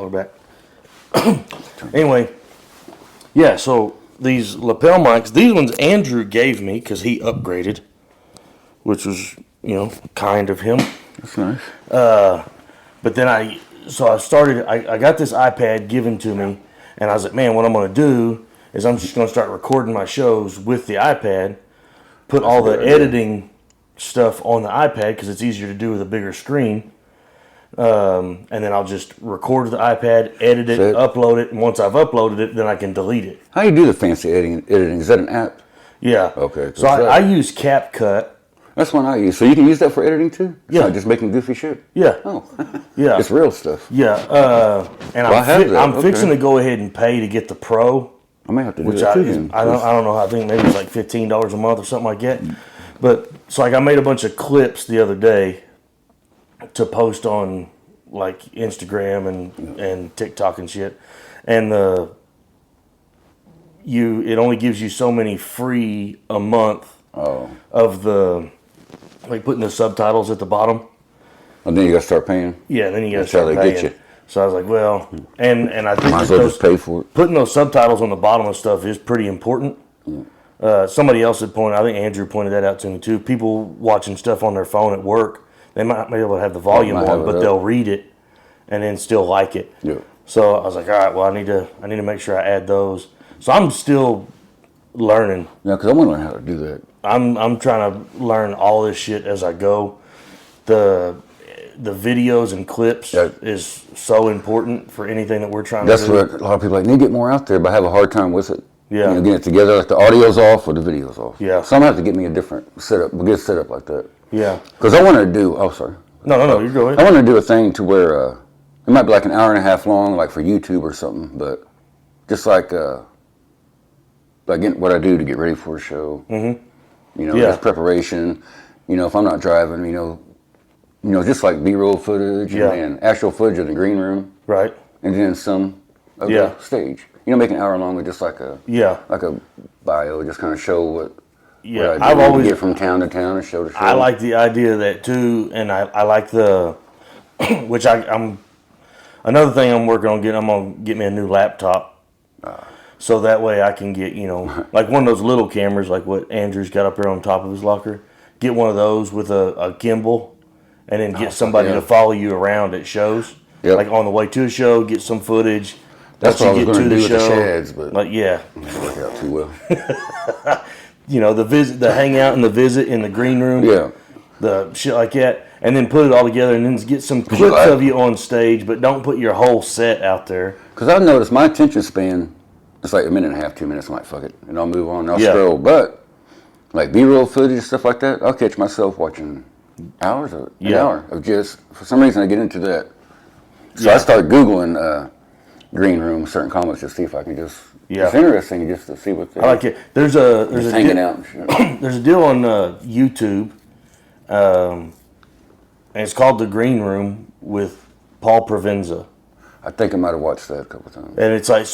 controller back. Anyway, yeah, so these lapel mics, these ones Andrew gave me because he upgraded, which was, kind of him. That's nice. But then I got this iPad given to me, and I was like, man, what I'm going to do is I'm just going to start recording my shows with the iPad, put all the editing stuff on the iPad because it's easier to do with a bigger screen. And then I'll just record the iPad, edit it, upload it, and once I've uploaded it, then I can delete it. How do you do the fancy editing? Is that an app? Yeah. Okay. So I use CapCut. That's one I use. So you can use that for editing too? Yeah. Not just making goofy shit? Yeah. Oh. Yeah. It's real stuff. Yeah. And I'm fixing to go ahead and pay to get the Pro. I may have to do that too. I don't know. I think maybe it's like $15 a month or something like that. But so I made a bunch of clips the other day to post on like Instagram and TikTok and shit. And it only gives you so many free a month of the like putting the subtitles at the bottom. And then you got to start paying. Yeah, then you got to start paying. Get you. So I was like, well, and I think might as well just pay for it. Putting those subtitles on the bottom of stuff is pretty important. Somebody else had pointed, I think Andrew pointed that out to me too. People watching stuff on their phone at work, they might be able to have the volume on, but they'll read it and then still like it. Yeah. So I was like, all right, well, I need to make sure I add those. So I'm still learning. Yeah, because I want to learn how to do that. I'm trying to learn all this shit as I go. The videos and clips is so important for anything that we're trying to do. That's what a lot of people need to get more out there, but I have a hard time with it. Yeah. Getting it together, like the audio's off or the video's off. Yeah. So I'm going to have to get me a different setup, a good setup like that. Yeah. Because I want to do, sorry. No, you go ahead. I want to do a thing to where it might be like an hour and a half long, like for YouTube or something, but just like what I do to get ready for a show. Mm-hmm. Just preparation. If I'm not driving, just like B-roll footage and actual footage of the green room. Right. And then some of the stage. Make an hour long with just like a bio, just kind of show what I've always get from town to town and show to show. I like the idea of that too, and I like the which I'm another thing I'm working on getting. I'm gonna get me a new laptop, so that way I can get like one of those little cameras like what Andrew's got up there on top of his locker. Get one of those with a gimbal, and then get somebody to follow you around at shows. Yep. Like on the way to a show, get some footage. That's what I was going to do with the shads, but it didn't work out too well. The hangout and the visit in the green room, the shit like that, and then put it all together, and then get some clips of you on stage, but don't put your whole set out there. Because I've noticed my attention span, it's like a minute and a half, 2 minutes. I'm like, fuck it, and I'll move on, and I'll scroll. But like B-roll footage, stuff like that, I'll catch myself watching hours of an hour of just for some reason I get into that. So I start Googling. Green room, certain comments, just see if I can just. It's interesting just to see what they. I like it. There's a hanging out and shit. There's a deal on YouTube, and it's called The Green Room with Paul Provenza. I think I might have watched that a couple times. And it's like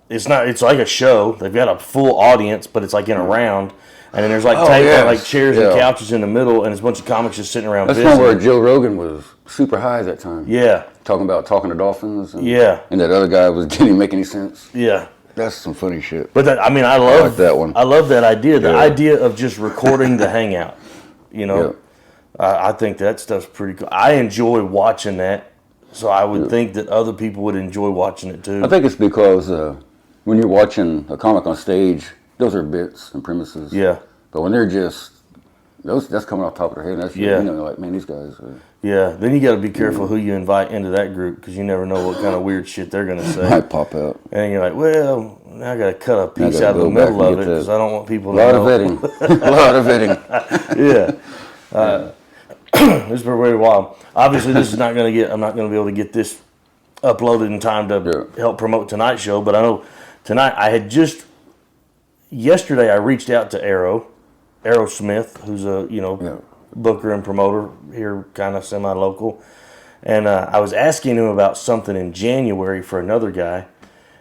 it's like a show. They've got a full audience, but it's like in a round. And then there's like like chairs and couches in the middle, and there's a bunch of comics just sitting around. That's one where Joe Rogan was super high that time. Yeah. Talking to dolphins. And, yeah. And that other guy didn't make any sense. Yeah. That's some funny shit. But I love like that one. I love that idea. The idea of just recording the hangout. I think that stuff's pretty cool. I enjoy watching that, so I would think that other people would enjoy watching it too. I think it's because when you're watching a comic on stage, those are bits and premises. Yeah. But when they're just that's coming off the top of their head. That's like, man, these guys. Yeah. Then you got to be careful who you invite into that group because you never know what kind of weird shit they're gonna say. Might pop out. And you're like, well, now I got to cut a piece out of the middle of it because I don't want people to know. A lot of vetting. Yeah. This is very wild. Obviously, this is not going to get. I'm not going to be able to get this uploaded in time to help promote tonight's show. But I know tonight I had yesterday I reached out to Arrow Smith, who's a booker and promoter here, kind of semi-local, and I was asking him about something in January for another guy,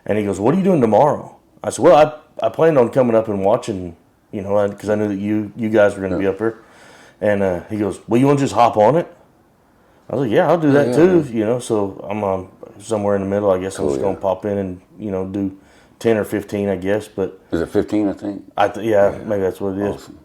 and he goes, "What are you doing tomorrow?" I said, "Well, I planned on coming up and watching, because I knew that you guys were going to be up here." And he goes, "Well, you want to just hop on it?" I was like, "Yeah, I'll do that too." So somewhere in the middle. I guess I'm Cool, just going to pop in and, do 10 or 15, I guess. But Is it 15, I think? maybe that's what it is. Awesome.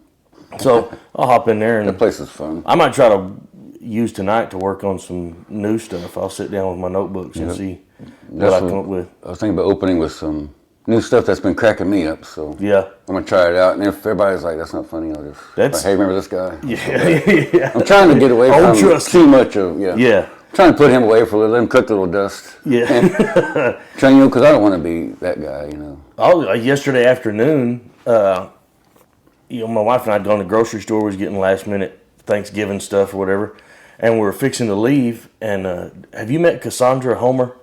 So I'll hop in there, That and place is fun. I might try to use tonight to work on some new stuff. I'll sit down with my notebooks and see what I come up with. I was thinking about opening with some new stuff that's been cracking me up, so Yeah. I'm going to try it out. And if everybody's like, that's not funny, I'll just, hey, remember this guy? Yeah. I'm trying to get away from trust too much of, Yeah. Trying to put him away for a little, let him cook a little dust. Yeah. Trying, because I don't want to be that guy, Yesterday afternoon, my wife and I had gone to the grocery store, was getting last minute Thanksgiving stuff or whatever, and we were fixing to leave. And have you met Cassandra Homer?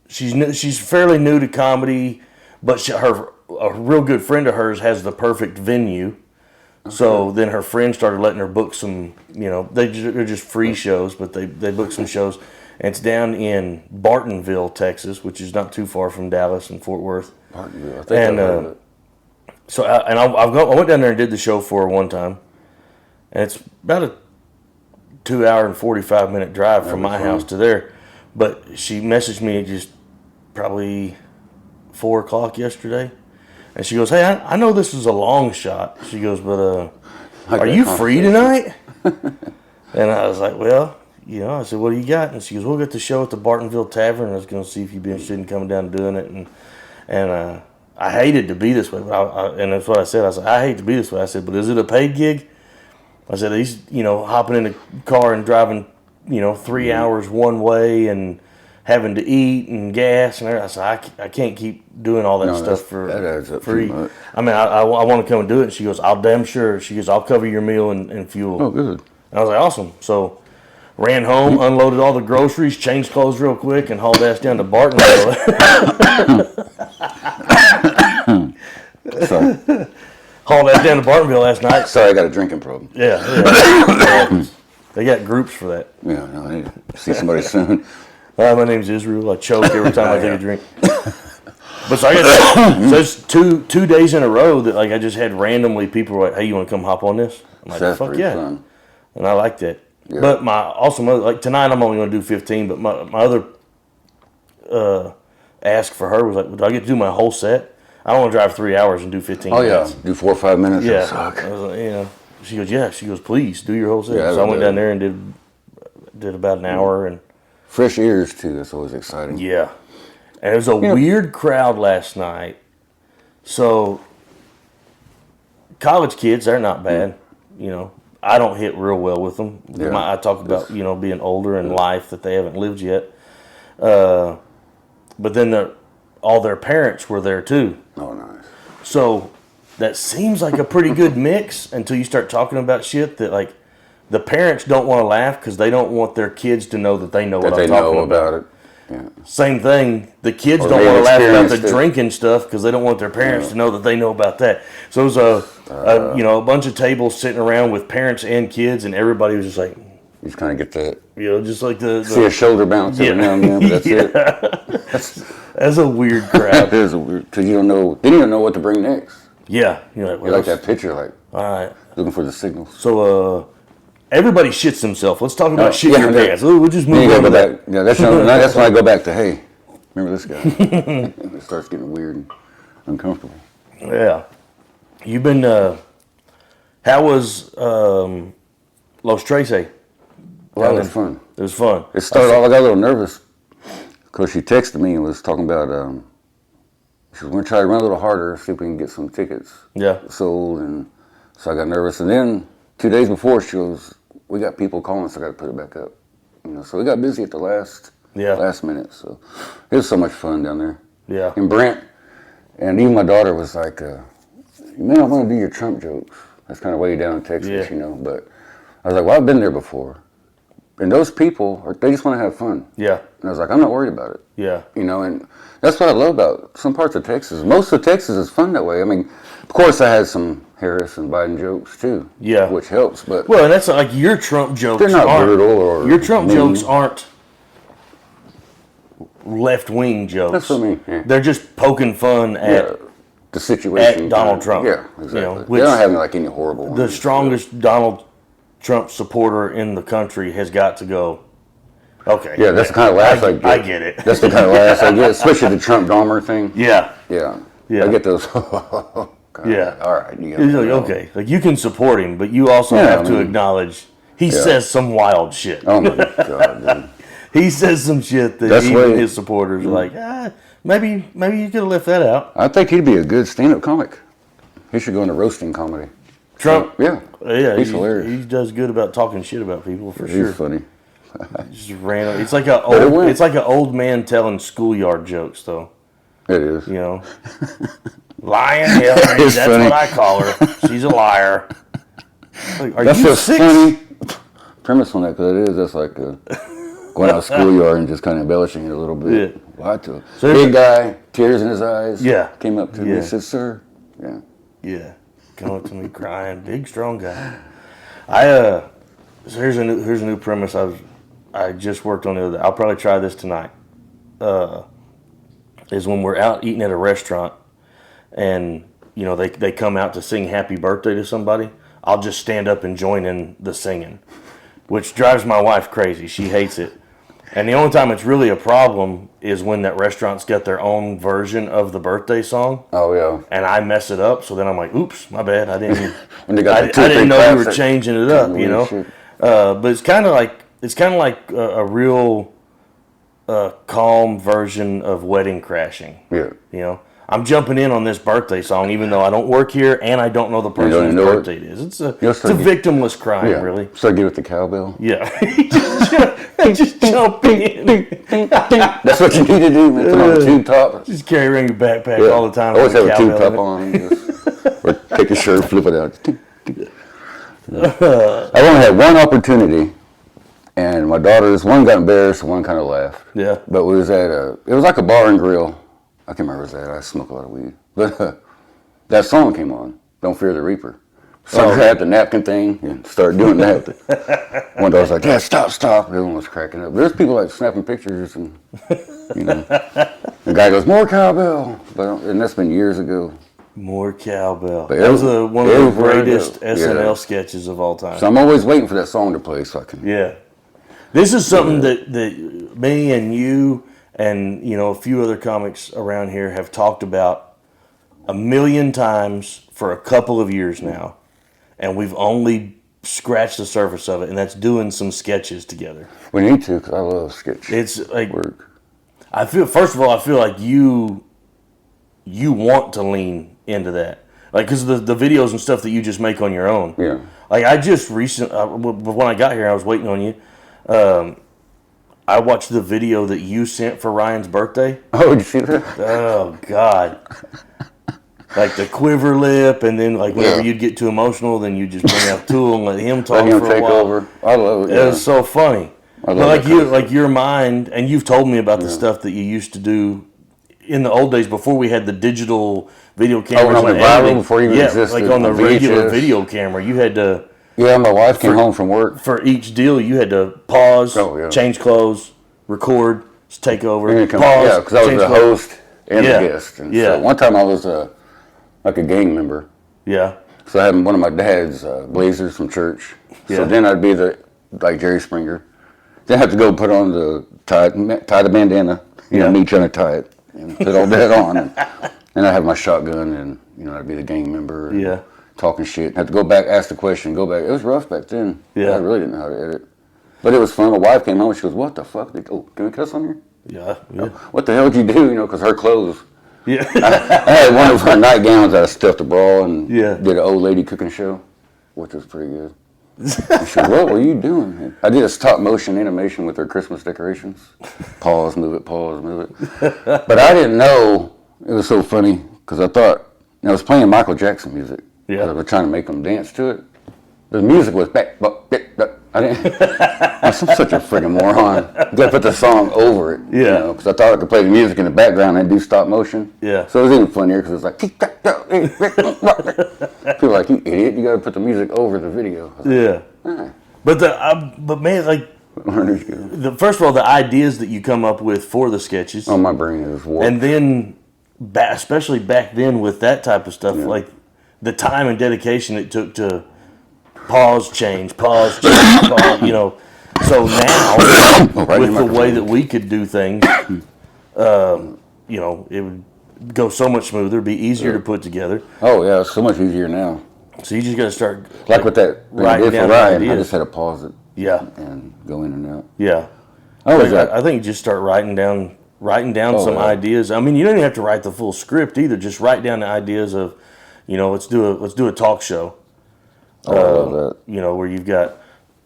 She's fairly new to comedy, but a real good friend of hers has the perfect venue. Okay. So then her friend started letting her book some, they're just free shows, but they book some shows. And it's down in Bartonville, Texas, which is not too far from Dallas and Fort Worth. Bartonville, I think I've heard of it. So I went down there and did the show for her one time, and it's about a 2 hour and 45-minute drive from my house to there. But she messaged me just probably 4 o'clock yesterday, and she goes, "Hey, I know this is a long shot." She goes, "But are you free tonight?" And I was like, "Well, I said, what do you got?" And she goes, "We'll get the show at the Bartonville Tavern. I was going to see if you'd be interested in coming down and doing it." And I hated to be this way, but and that's what I said. I said, "I hate to be this way." I said, "But is it a paid gig?" I said, "He's, hopping in a car and driving, 3 hours one way and having to eat and gas and everything." I said, I can't keep doing all that stuff for free. I mean, I want to come and do it." And she goes, "I'll damn sure." She goes, "I'll cover your meal and fuel." Oh, good. And I was like, "Awesome." So ran home, unloaded all the groceries, changed clothes real quick, and hauled ass down to Bartonville. Sorry. Hauled ass down to Bartonville last night. Sorry, I got a drinking problem. Yeah. They got groups for that. Yeah, no, I need to see somebody soon. My name's Israel. I choke every time I take a drink. But so I got so it's two days in a row that I just had randomly people like, "Hey, you want to come hop on this?" I'm like, That's "Fuck yeah!" Fun. And I like that. Yeah. But tonight I'm only going to do 15. But my other ask for her was like, "Do I get to do my whole set? I don't want to drive 3 hours and do 15 minutes." Oh yeah, do 4 or 5 minutes. Yeah. Suck. I was like, She goes, "Yeah." She goes, "Please do your whole set." Yeah, so I went down there and did about an hour and. Fresh ears too. That's always exciting. Yeah. And it was a weird crowd last night. So, college kids, they're not bad. I don't hit real well with them. Yeah. I talk about, being older in life that they haven't lived yet. But then all their parents were there too. Oh, nice. So, that seems like a pretty good mix until you start talking about shit that, the parents don't want to laugh because they don't want their kids to know that they know what I'm talking about. It. Yeah. Same thing. The kids don't want to laugh about the drinking stuff because they don't want their parents to know that they know about that. So it was a bunch of tables sitting around with parents and kids, and everybody was just like, you just kind of get that, just like the see a shoulder bounce every now and then, but that's it. That's a weird crowd. It is a weird, because you don't know what to bring next. Yeah, you're like that picture, all right, looking for the signals. So everybody shits themselves. Let's talk about shit your pants. We'll just move on to that. Yeah, that's when I go back to, hey, remember this guy? It starts getting weird and uncomfortable. Yeah. You've been, how was Los Trece? Well, it was fun. It was fun. It started off, I got a little nervous because she texted me and was talking about, she was going to try to run a little harder, see if we can get some tickets sold. And so I got nervous. And then 2 days before, she goes, "We got people calling, so I got to put it back up." So we got busy at the last minute. So it was so much fun down there. Yeah. And Brent, and even my daughter was like, "Man, I want to do your Trump jokes." That's kind of way down in Texas, But I was like, "Well, I've been there before." And those people, they just want to have fun. Yeah. And I was like, I'm not worried about it. Yeah. And that's what I love about some parts of Texas. Most of Texas is fun that way. I mean, of course I had some Harris and Biden jokes too. Yeah. Which helps, but. Well, and that's like your Trump jokes. They're not brutal or. Your Trump jokes aren't left-wing jokes. That's what I mean. Yeah. They're just poking fun at the situation. At Donald Trump. Yeah, exactly. They don't have like any horrible ones. The strongest Donald Trump supporter in the country has got to go, Okay. Yeah, that's the kind of laughs I get. I get it. That's the kind of laughs I get, especially the Trump Dahmer thing. Yeah. Yeah. Yeah. I get those. God, yeah. All right. You He's like, okay. Like, you can support him, but you also have to acknowledge he says some wild shit. Oh, my God, dude. He says some shit that even his supporters are like, maybe you could have left that out. I think he'd be a good stand-up comic. He should go into roasting comedy. Trump? Yeah. He's hilarious. He does good about talking shit about people, for sure. He's funny. Just random. It's like an old man telling schoolyard jokes, though. It is. You know, lying Hillary. That's funny. What I call her. She's a liar. Like, are you six? Funny premise on that, because it is just like going out schoolyard and just kind of embellishing it a little bit. Yeah. So big guy, tears in his eyes. Yeah. Came up to me and said, "Sir." Yeah. Yeah. Come up to me crying. Big, strong guy. So here's a new premise I just worked on the other day. I'll probably try this tonight. Is when we're out eating at a restaurant and, you know, they come out to sing happy birthday to somebody, I'll just stand up and join in the singing, which drives my wife crazy. She hates it. And the only time it's really a problem is when that restaurant's got their own version of the birthday song. Oh, yeah. And I mess it up, so then I'm like, oops, my bad. I didn't when they got I didn't know you were changing it up, you know. But it's kind of like a real calm version of Wedding Crashing. Yeah. You know, I'm jumping in on this birthday song, even though I don't work here and I don't know the person whose birthday it is. It's a victimless crime, really. So I get with the cowbell. Yeah. just jump in. That's what you need to do, man. Put on a tube top. Just carry around your backpack all the time. I always have a tube top on. Or take your shirt, flip it out. I've only had one opportunity. And my daughters, one got embarrassed, one kind of laughed. Yeah. But it was like a bar and grill. I can't remember what it was at. I smoke a lot of weed. But that song came on, Don't Fear the Reaper. So I had the napkin thing and started doing that. One daughter was like, Dad, stop. Everyone was cracking up. There's people like snapping pictures and, you know. The guy goes, more cowbell. And that's been years ago. More cowbell. But that was one of the greatest SNL sketches of all time. So I'm always waiting for that song to play so I can. Yeah. This is something that me and you and, you know, a few other comics around here have talked about a million times for a couple of years now, and we've only scratched the surface of it, and that's doing some sketches together. We need to, because I love sketch It's like work. I feel like you want to lean into that, like, because the videos and stuff that you just make on your own. Yeah. Like, I just recently, when I got here, I was waiting on you. I watched the video that you sent for Ryan's birthday. Oh, did you see that? Oh, God. Like the quiver lip, and then like whenever you'd get too emotional, then you just bring out Tool and let him talk for a while. Over. I love it. It was so funny. But like your mind, and you've told me about the stuff that you used to do in the old days before we had the digital video cameras. Oh, on the viral before you existed. Like on the regular video camera, you had to. Yeah, my wife came home from work. For each deal, you had to pause, change clothes, record, take over, pause. Yeah, because I was the host and the guest. And so one time I was like a gang member. Yeah. So I had one of my dad's blazers from church. Yeah. So then I'd be like Jerry Springer. Then I have to go put on tie the bandana, me trying to tie it, and put all that on. And I have my shotgun, and I'd be the gang member. And talking shit. Had to go back, ask the question, go back. It was rough back then. Yeah. I really didn't know how to edit. But it was fun. My wife came home and she goes, what the fuck? Can we cuss on here? Yeah. What the hell did you do? Because her clothes. Yeah. I had one of her nightgowns that I stuffed a bra and did an old lady cooking show, which was pretty good. And she said, what were you doing? I did a stop motion animation with her Christmas decorations. Pause, move it, pause, move it. But I didn't know. It was so funny because I thought, I was playing Michael Jackson music. Yeah. I was trying to make them dance to it. The music was back. I didn't. I'm such a friggin' moron. You gotta put the song over it. Yeah. Because I thought I could play the music in the background and do stop motion. Yeah. So it was even funnier because it was like, people are like, you idiot, you gotta put the music over the video. Yeah. Right. But man, like, first of all, the ideas that you come up with for the sketches. Oh, my brain is warped. And then, especially back then with that type of stuff, like the time and dedication it took to pause, change, pause, So now, with the way that we could do things, you know, it would go so much smoother, be easier to put together. Oh yeah, it's so much easier now. So you just got to start Like with that writing down Ryan, ideas. I just had to pause it. Yeah. And go in and out. Yeah. I think just start writing down some ideas. I mean, you don't even have to write the full script either. Just write down the ideas of, you know, let's do a talk show. I love that. You know, where you've got,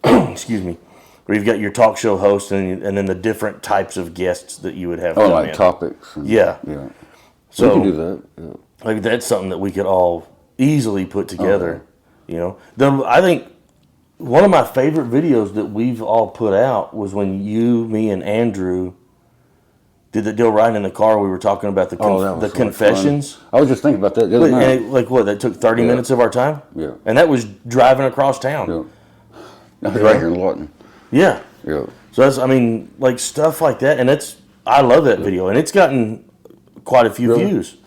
excuse me, where you've got your talk show host and then the different types of guests that you would have. Oh, like topics. Yeah. So we can do that. Yeah. Like that's something that we could all easily put together. You know, I think one of my favorite videos that we've all put out was when you, me, and Andrew did the deal riding in the car. We were talking about the confessions. I was just thinking about that the other night. And that took 30 minutes of our time? Yeah. And that was driving across town. Yeah. That was right here in Lawton. Yeah. Yeah. So that's, I mean, like stuff like that. And I love that video. And it's gotten quite a few views.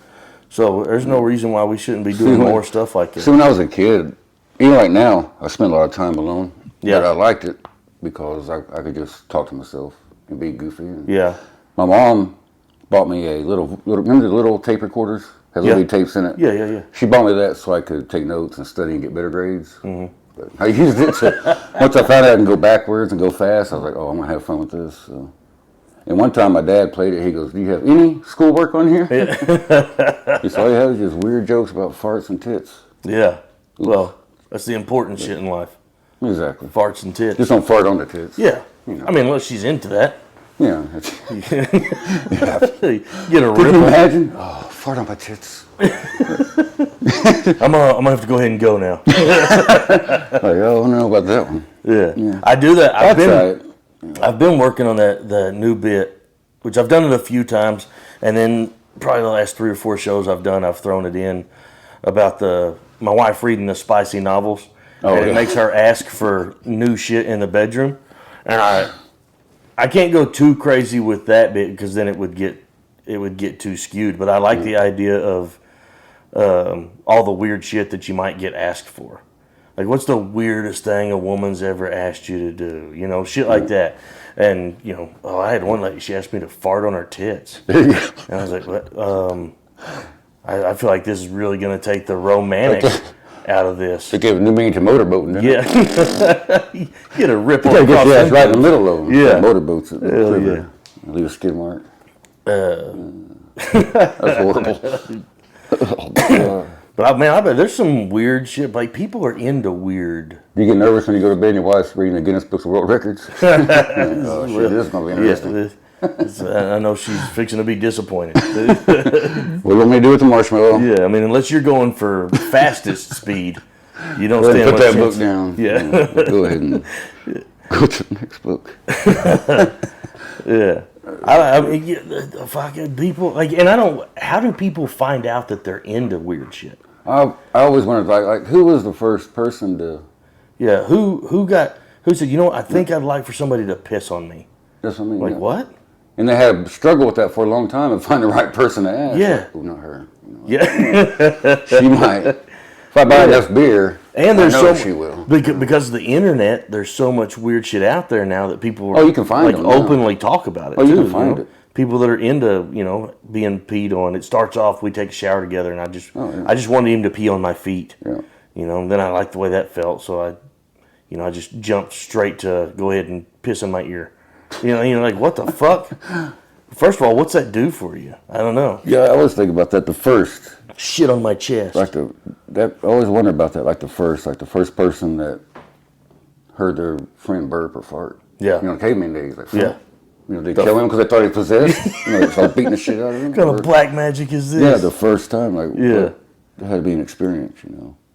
So there's no reason why we shouldn't be doing more stuff like that. See, when I was a kid, even like now, I spend a lot of time alone. Yeah. But I liked it because I could just talk to myself and be goofy. And yeah. My mom bought me a little remember the little tape recorders? Has little tapes in it. Yeah. She bought me that so I could take notes and study and get better grades. Mm-hmm. But I used it to, once I found out I can go backwards and go fast, I was like, oh, I'm going to have fun with this. So. And one time my dad played it. He goes, do you have any schoolwork on here? Yeah. He said, all you have is just weird jokes about farts and tits. Yeah. Oops. Well, that's the important shit in life. Exactly. Farts and tits. Just don't fart on the tits. Yeah. You know. I mean, unless she's into that. Yeah. Get a Can you imagine? Oh, fart on my tits. I'm gonna have to go ahead and go now. Like, I don't know about that one. Yeah. I do that. I've been working on the new bit, which I've done it a few times, and then probably the last 3 or 4 shows I've done, I've thrown it in about my wife reading the spicy novels, and it makes her ask for new shit in the bedroom, and I can't go too crazy with that bit because then it would get too skewed. But I like the idea of all the weird shit that you might get asked for. Like, what's the weirdest thing a woman's ever asked you to do? You know, shit like that. And, you know, I had one lady, she asked me to fart on her tits. And I was like, what? I feel like this is really going to take the romantic out of this. They gave a new meaning to motorboating, yeah. You get a rip on the get your ass right in the middle of them. Yeah. Motorboats. Hell yeah. Leave a skid mark. That's horrible. But I bet there's some weird shit. Like, people are into weird. Do you get nervous when you go to bed and your wife's reading the Guinness Books of World Records? Oh, shit, this is going to be interesting. I know she's fixing to be disappointed. What do you want me to do with the marshmallow? Yeah, I mean, unless you're going for fastest speed, you don't stand put much that chance. book down. Yeah. Go ahead and go to the next book. Yeah. I mean, fucking people, like, and I don't, how do people find out that they're into weird shit? I always wondered, like, who was the first person to... Yeah, who said, you know what, I think I'd like for somebody to piss on me. That's what I mean. Like, what? And they had a struggle with that for a long time and find the right person to ask. Yeah. Like, oh, not her. You know, Yeah. she might. If I buy enough beer, and there's I know she will. Because of the internet, there's so much weird shit out there now that people are, you can find them now. openly talk about it too. You can find it. People that are into, being peed on. It starts off, we take a shower together, and I just wanted him to pee on my feet. Yeah. And then I liked the way that felt, so I just jumped straight to go ahead and piss in my ear. Like, what the fuck? First of all, what's that do for you? I don't know. Yeah, I always think about that. The first shit on my chest. I always wonder about that. Like the first person that heard their friend burp or fart. Yeah. Caveman days. Like, yeah. They kill him because they thought he possessed. They start beating the shit out of him. What kind of black magic is this? Yeah, the first time. Like, yeah. It had to be an experience,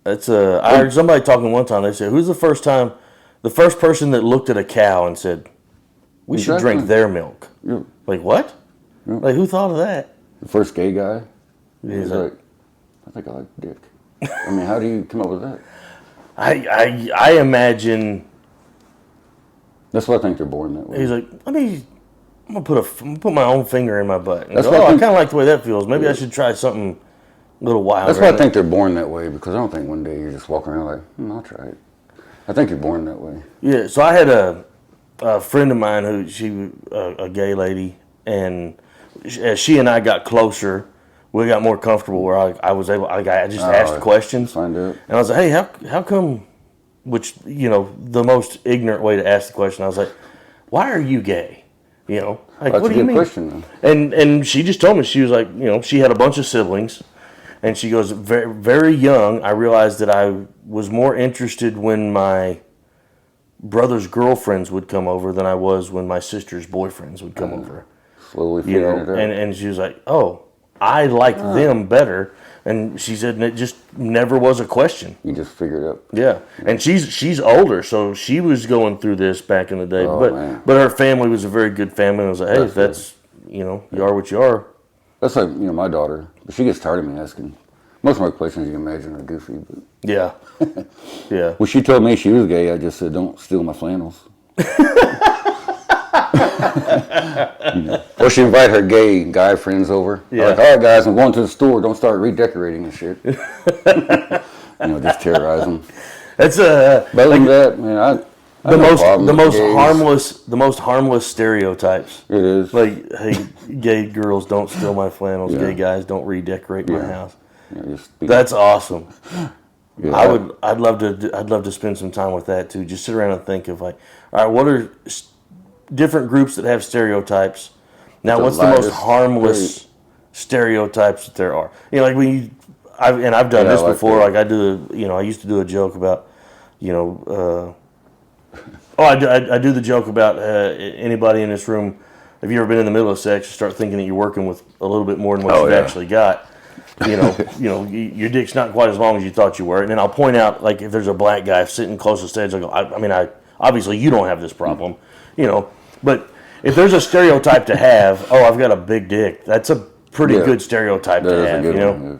That's I heard somebody talking one time. They said, "Who's the first person that looked at a cow and said, we should drink their milk?" Yeah. Like, what? Yeah. Like, who thought of that? The first gay guy. He's like, I think I like dick. I mean, how do you come up with that? I imagine. That's why I think they're born that way. He's like, I'm gonna put my own finger in my butt. That's go, I kind of like the way that feels. Maybe I should try something a little wild. That's why I think they're born that way, because I don't think one day you're just walking around like, I'll try it. I think you're born that way. Yeah. So I had a friend of mine who a gay lady, and as she and I got closer, we got more comfortable. Where I was able, I just asked questions, Find out. and I was like, "Hey, how come?" Which the most ignorant way to ask the question. I was like, "Why are you gay?" Like, That's what a do you good mean? question. And she just told me, she was like, she had a bunch of siblings, and she goes, very very young, I realized that I was more interested when my brother's girlfriends would come over than I was when my sister's boyfriends would come over. Slowly figuring it out. And she was like, "Oh, I like them better." And she said, and it just never was a question. You just figured it out. Yeah, and she's older, so she was going through this back in the day. Man. But her family was a very good family. I was like, hey, that's you are what you are. That's like my daughter. She gets tired of me asking. Most of my questions you can imagine are goofy. But Yeah, yeah. when she told me she was gay, I just said, "Don't steal my flannels." Or she invite her gay guy friends over. Yeah. Like, all right, guys, I'm going to the store. Don't start redecorating and shit. Just terrorize them. That's But other than that, man, I the most most harmless stereotypes. It is. Like, hey, gay girls don't steal my flannels. Gay guys don't redecorate my house. That's awesome. Yeah, I'd love to spend some time with that too. Just sit around and think of like, all right, what are different groups that have stereotypes? Now, what's the most harmless stereotypes that there are? Like I've done this before. Like I used to do a joke about, I do the joke about anybody in this room. Have you ever been in the middle of sex and start thinking that you're working with a little bit more than what you've actually got? Your dick's not quite as long as you thought you were. And then I'll point out, like, if there's a black guy sitting close to the stage, I go, obviously you don't have this problem, but if there's a stereotype to have, I've got a big dick, that's a pretty good stereotype to have, one,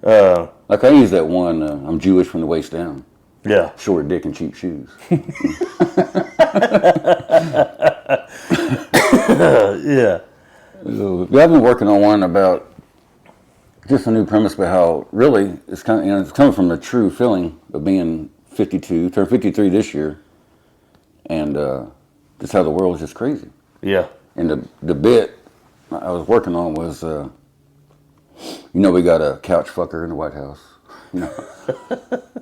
yeah. Like I use that one, I'm Jewish from the waist down. Yeah. Short dick and cheap shoes. Yeah. I've been working on one about just a new premise about how really it's kind of it's coming from the true feeling of being 52, turned 53 this year, and just how the world is just crazy. Yeah. And the bit I was working on was, we got a couch fucker in the White House.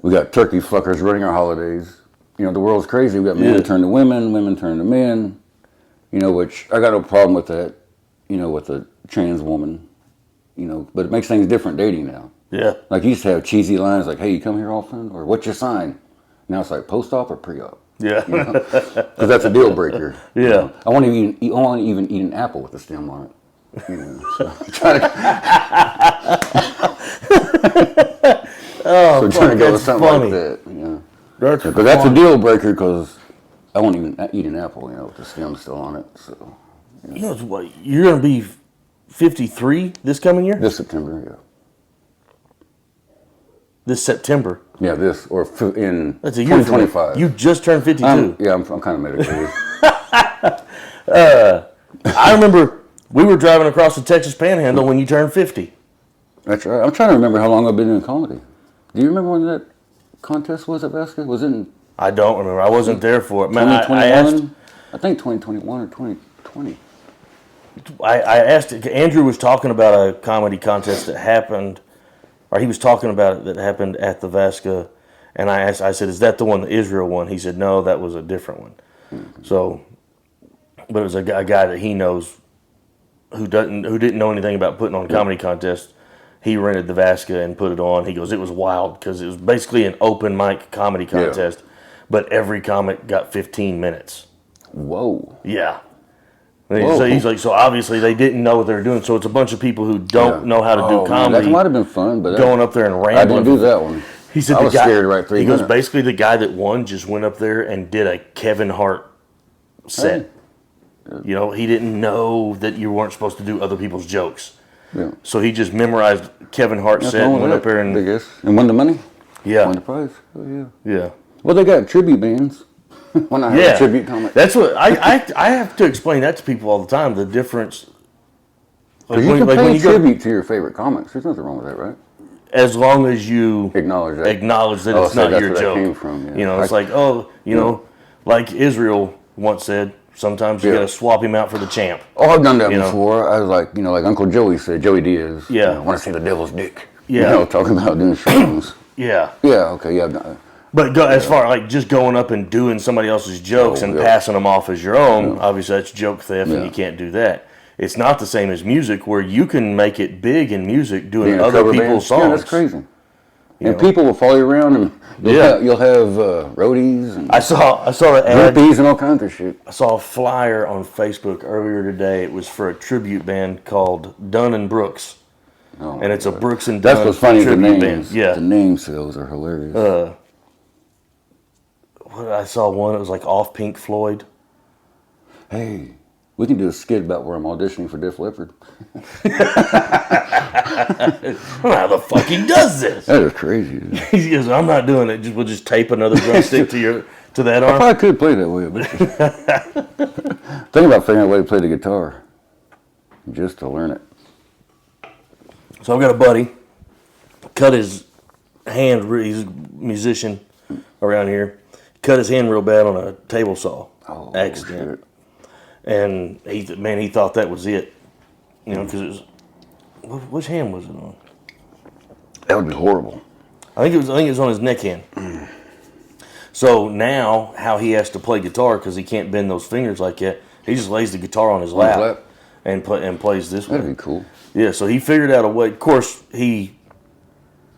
We got turkey fuckers running our holidays. The world's crazy. We got men turn to women, women turn to men. Which I got no problem with that. With a trans woman. But it makes things different dating now. Yeah. Like you used to have cheesy lines like, "Hey, you come here often?" or "What's your sign?" Now it's like post-op or pre-op. Yeah. Because that's a deal breaker. Yeah. I won't even eat an apple with a stem on it. Trying to go with something funny. like that. But that's a deal breaker because I won't even eat an apple, with the stem still on it. So. You're going to be 53 this coming year? This September, yeah. This September? Yeah, in That's a year 2025. You just turned 52. I'm kind of medicated. I remember we were driving across the Texas Panhandle when you turned 50. That's right. I'm trying to remember how long I've been in comedy. Do you remember when that contest was at Vasquez? Was it in... I don't remember. I wasn't there for it. Man, 2021? I think 2021 or 2020. I asked, Andrew was talking about a comedy contest that happened, or he was talking about it that happened at the Vasca, and I said, is that the one, the Israel one? He said, no, that was a different one. Mm-hmm. So, but it was a guy that he knows who didn't know anything about putting on a comedy contest. He rented the Vasca and put it on. He goes, it was wild because it was basically an open mic comedy contest, but every comic got 15 minutes. Whoa. Yeah. So he's like, so obviously they didn't know what they were doing. So it's a bunch of people who don't know how to do comedy. Man, that might have been fun, but going up there and rambling. I didn't do that one. He said I was scared right 3 minutes. He goes, basically the guy that won just went up there and did a Kevin Hart set. Hey. He didn't know that you weren't supposed to do other people's jokes. Yeah. So he just memorized Kevin Hart's set and went up there and won the money. Yeah. Won the prize. Oh yeah. Yeah. Well, they got tribute bands. When I have a tribute comic. That's what I have to explain that to people all the time. The difference. Like you can pay tribute to your favorite comics. There's nothing wrong with that, right? As long as you acknowledge that it's not your joke. Came from, yeah. It's like, like Israel. once said. Sometimes you got to swap him out for the champ. Oh, I've done that before. I was like, like Uncle Joey said, Joey Diaz. Yeah. I want to see the devil's dick. Yeah. Talking about doing shows. Yeah. Yeah, okay, yeah, I've done that. But as far like just going up and doing somebody else's jokes and passing them off as your own, obviously that's joke theft and you can't do that. It's not the same as music where you can make it big in music doing other people's songs. Yeah, that's crazy. And people will follow you around, and you'll have roadies and I saw the ad. groupies and all kinds of shit. I saw a flyer on Facebook earlier today. It was for a tribute band called Dunn and Brooks, and it's a Brooks and Dunn That's what's funny. The tribute names, band. Yeah, the name sales are hilarious. I saw one. It was like off Pink Floyd. Hey, we can do a skit about where I'm auditioning for Def Leppard. How the fuck he does this? That is crazy. He goes, I'm not doing it. We'll just tape another drumstick to that arm. I probably could play that way. Think about figuring out a way to play the guitar, just to learn it. So I've got a buddy, cut his hand. He's a musician around here. Cut his hand real bad on a table saw accident. Shit. And he thought that was it. Because it was, which hand was it on? That would be horrible. I think it was on his neck hand. So now, how he has to play guitar because he can't bend those fingers like that, he just lays the guitar on his lap and plays this way. That'd be cool. Yeah, so he figured out a way. Of course, he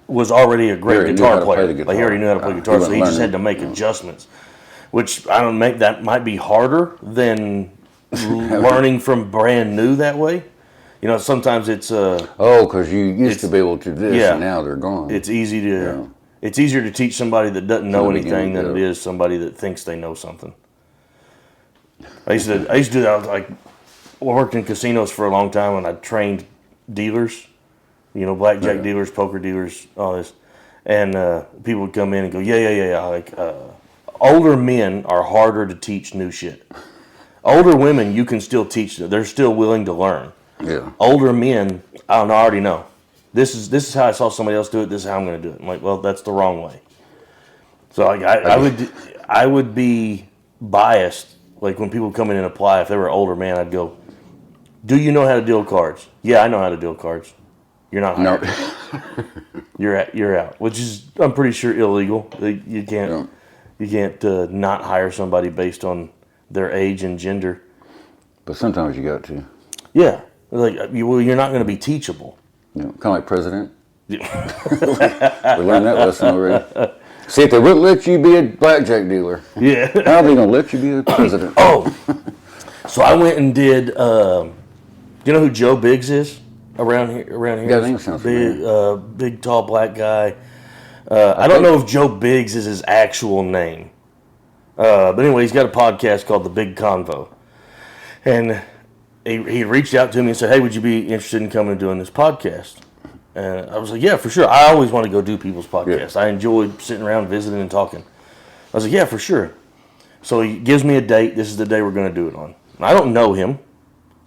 was already a great guitar player. Like he already knew how to play guitar, so he just had to make adjustments. Which I don't make that might be harder than learning from brand new that way. Sometimes it's because you used to be able to do this, and now they're gone. It's easy to it's easier to teach somebody that doesn't know anything than it is somebody that thinks they know something. I used to do that. I worked in casinos for a long time, and I trained dealers, blackjack dealers, poker dealers, all this, and people would come in and go, yeah. Older men are harder to teach new shit. Older women, you can still teach them. They're still willing to learn. Yeah. Older men, I already know. This is how I saw somebody else do it. This is how I'm going to do it. I'm like, well, that's the wrong way. So I would be biased. Like when people come in and apply, if they were an older man, I'd go, do you know how to deal cards? Yeah, I know how to deal cards. You're not hired. No. You're out. Which is, I'm pretty sure, illegal. You can't. Yeah. You can't not hire somebody based on their age and gender. But sometimes you got to. Yeah. You're not going to be teachable. Yeah, kind of like president. We learned that lesson already. See, if they wouldn't let you be a blackjack dealer, yeah, how are they going to let you be a president? So I went and did, do you know who Joe Biggs is around here? Yeah, I think it sounds familiar. Big, tall, black guy. I don't know if Joe Biggs is his actual name. But anyway, he's got a podcast called The Big Convo. And he reached out to me and said, hey, would you be interested in coming and doing this podcast? And I was like, yeah, for sure. I always want to go do people's podcasts. Yeah. I enjoy sitting around visiting and talking. I was like, yeah, for sure. So he gives me a date. This is the day we're going to do it on. I don't know him.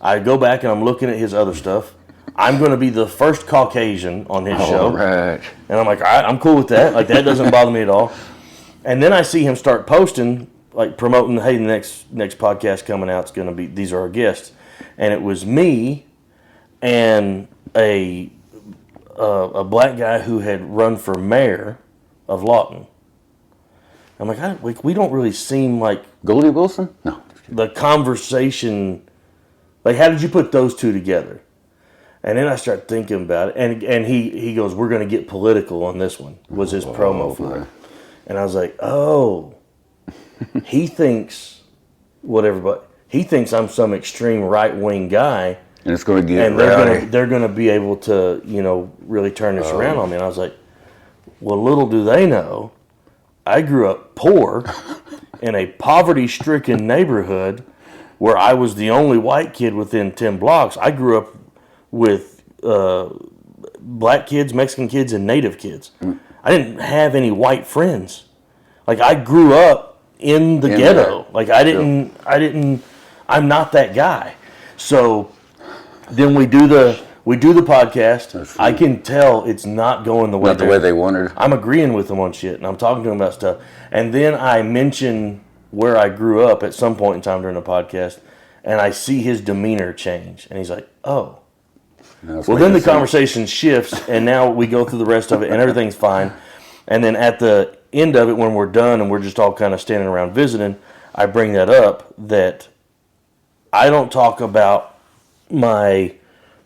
I go back and I'm looking at his other stuff. I'm going to be the first Caucasian on his show. Right. And I'm like, all right, I'm cool with that. Like, that doesn't bother me at all. And then I see him start posting, like promoting, hey, the next podcast coming out is going to be, these are our guests. And it was me and a black guy who had run for mayor of Lawton. I'm like, we don't really seem like... Goldie Wilson? No. The conversation, like, how did you put those two together? And then I start thinking about it, and he goes, we're going to get political on this one, was his promo for it. And I was like, he thinks he thinks I'm some extreme right-wing guy. And it's going to get and they're going to be able to, really turn this around on me. And I was like, well, little do they know, I grew up poor in a poverty-stricken neighborhood where I was the only white kid within 10 blocks. I grew up with black kids, Mexican kids, and native kids. I didn't have any white friends. Like, I grew up in the ghetto. Like, I'm not that guy. So then we do the podcast. I can tell it's not going the way they wanted. I'm agreeing with them on shit, and I'm talking to them about stuff. And then I mention where I grew up at some point in time during the podcast, and I see his demeanor change, and he's like, "Oh." Well, then the conversation shifts, and now we go through the rest of it, and everything's fine. And then at the end of it, when we're done and we're just all kind of standing around visiting, I bring that up that I don't talk about my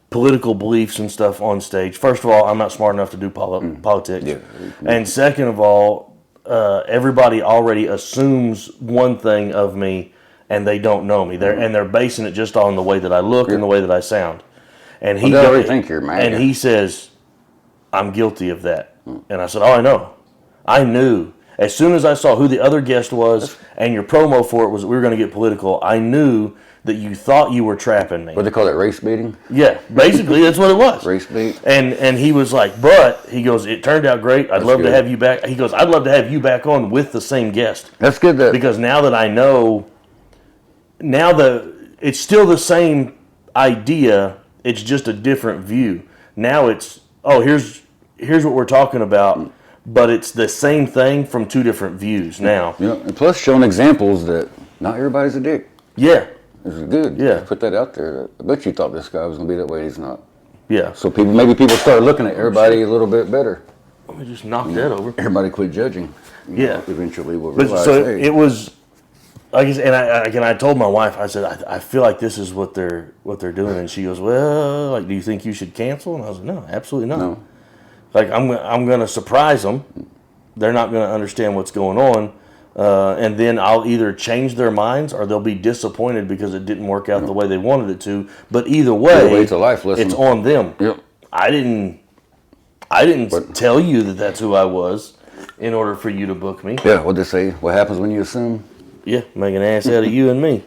political beliefs and stuff on stage. First of all, I'm not smart enough to do politics. Yeah. And second of all, everybody already assumes one thing of me, and they don't know me. They're basing it just on the way that I look and the way that I sound. And he already think you're mad. And he says, "I'm guilty of that." And I said, "Oh, I know. I knew. As soon as I saw who the other guest was and your promo for it was that we were going to get political, I knew that you thought you were trapping me." What they call it, race baiting? Yeah, basically that's what it was. Race bait. And he was like, "But," he goes, "it turned out great. I'd love to have you back." He goes, "I'd love to have you back on with the same guest." That's good. Because now that I know, it's still the same idea. It's just a different view. Now it's, here's what we're talking about, but it's the same thing from two different views now. Yeah, and plus showing examples that not everybody's a dick. Yeah. This is good. Yeah. Put that out there. I bet you thought this guy was going to be that way. He's not. Yeah. So maybe people start looking at everybody a little bit better. Let me just knock that over. Everybody quit judging. Yeah. Eventually we'll realize, it was... I told my wife, I said, I feel like this is what they're doing, and she goes, "Well, like, do you think you should cancel?" And I was like, "No, absolutely not. No. Like, I'm going to surprise them. They're not going to understand what's going on, and then I'll either change their minds or they'll be disappointed because it didn't work out the way they wanted it to. But either way, it's a life lesson. It's on them. Yep. I didn't tell you that that's who I was in order for you to book me. Yeah. What they say? What happens when you assume? Yeah, make an ass out of you and me.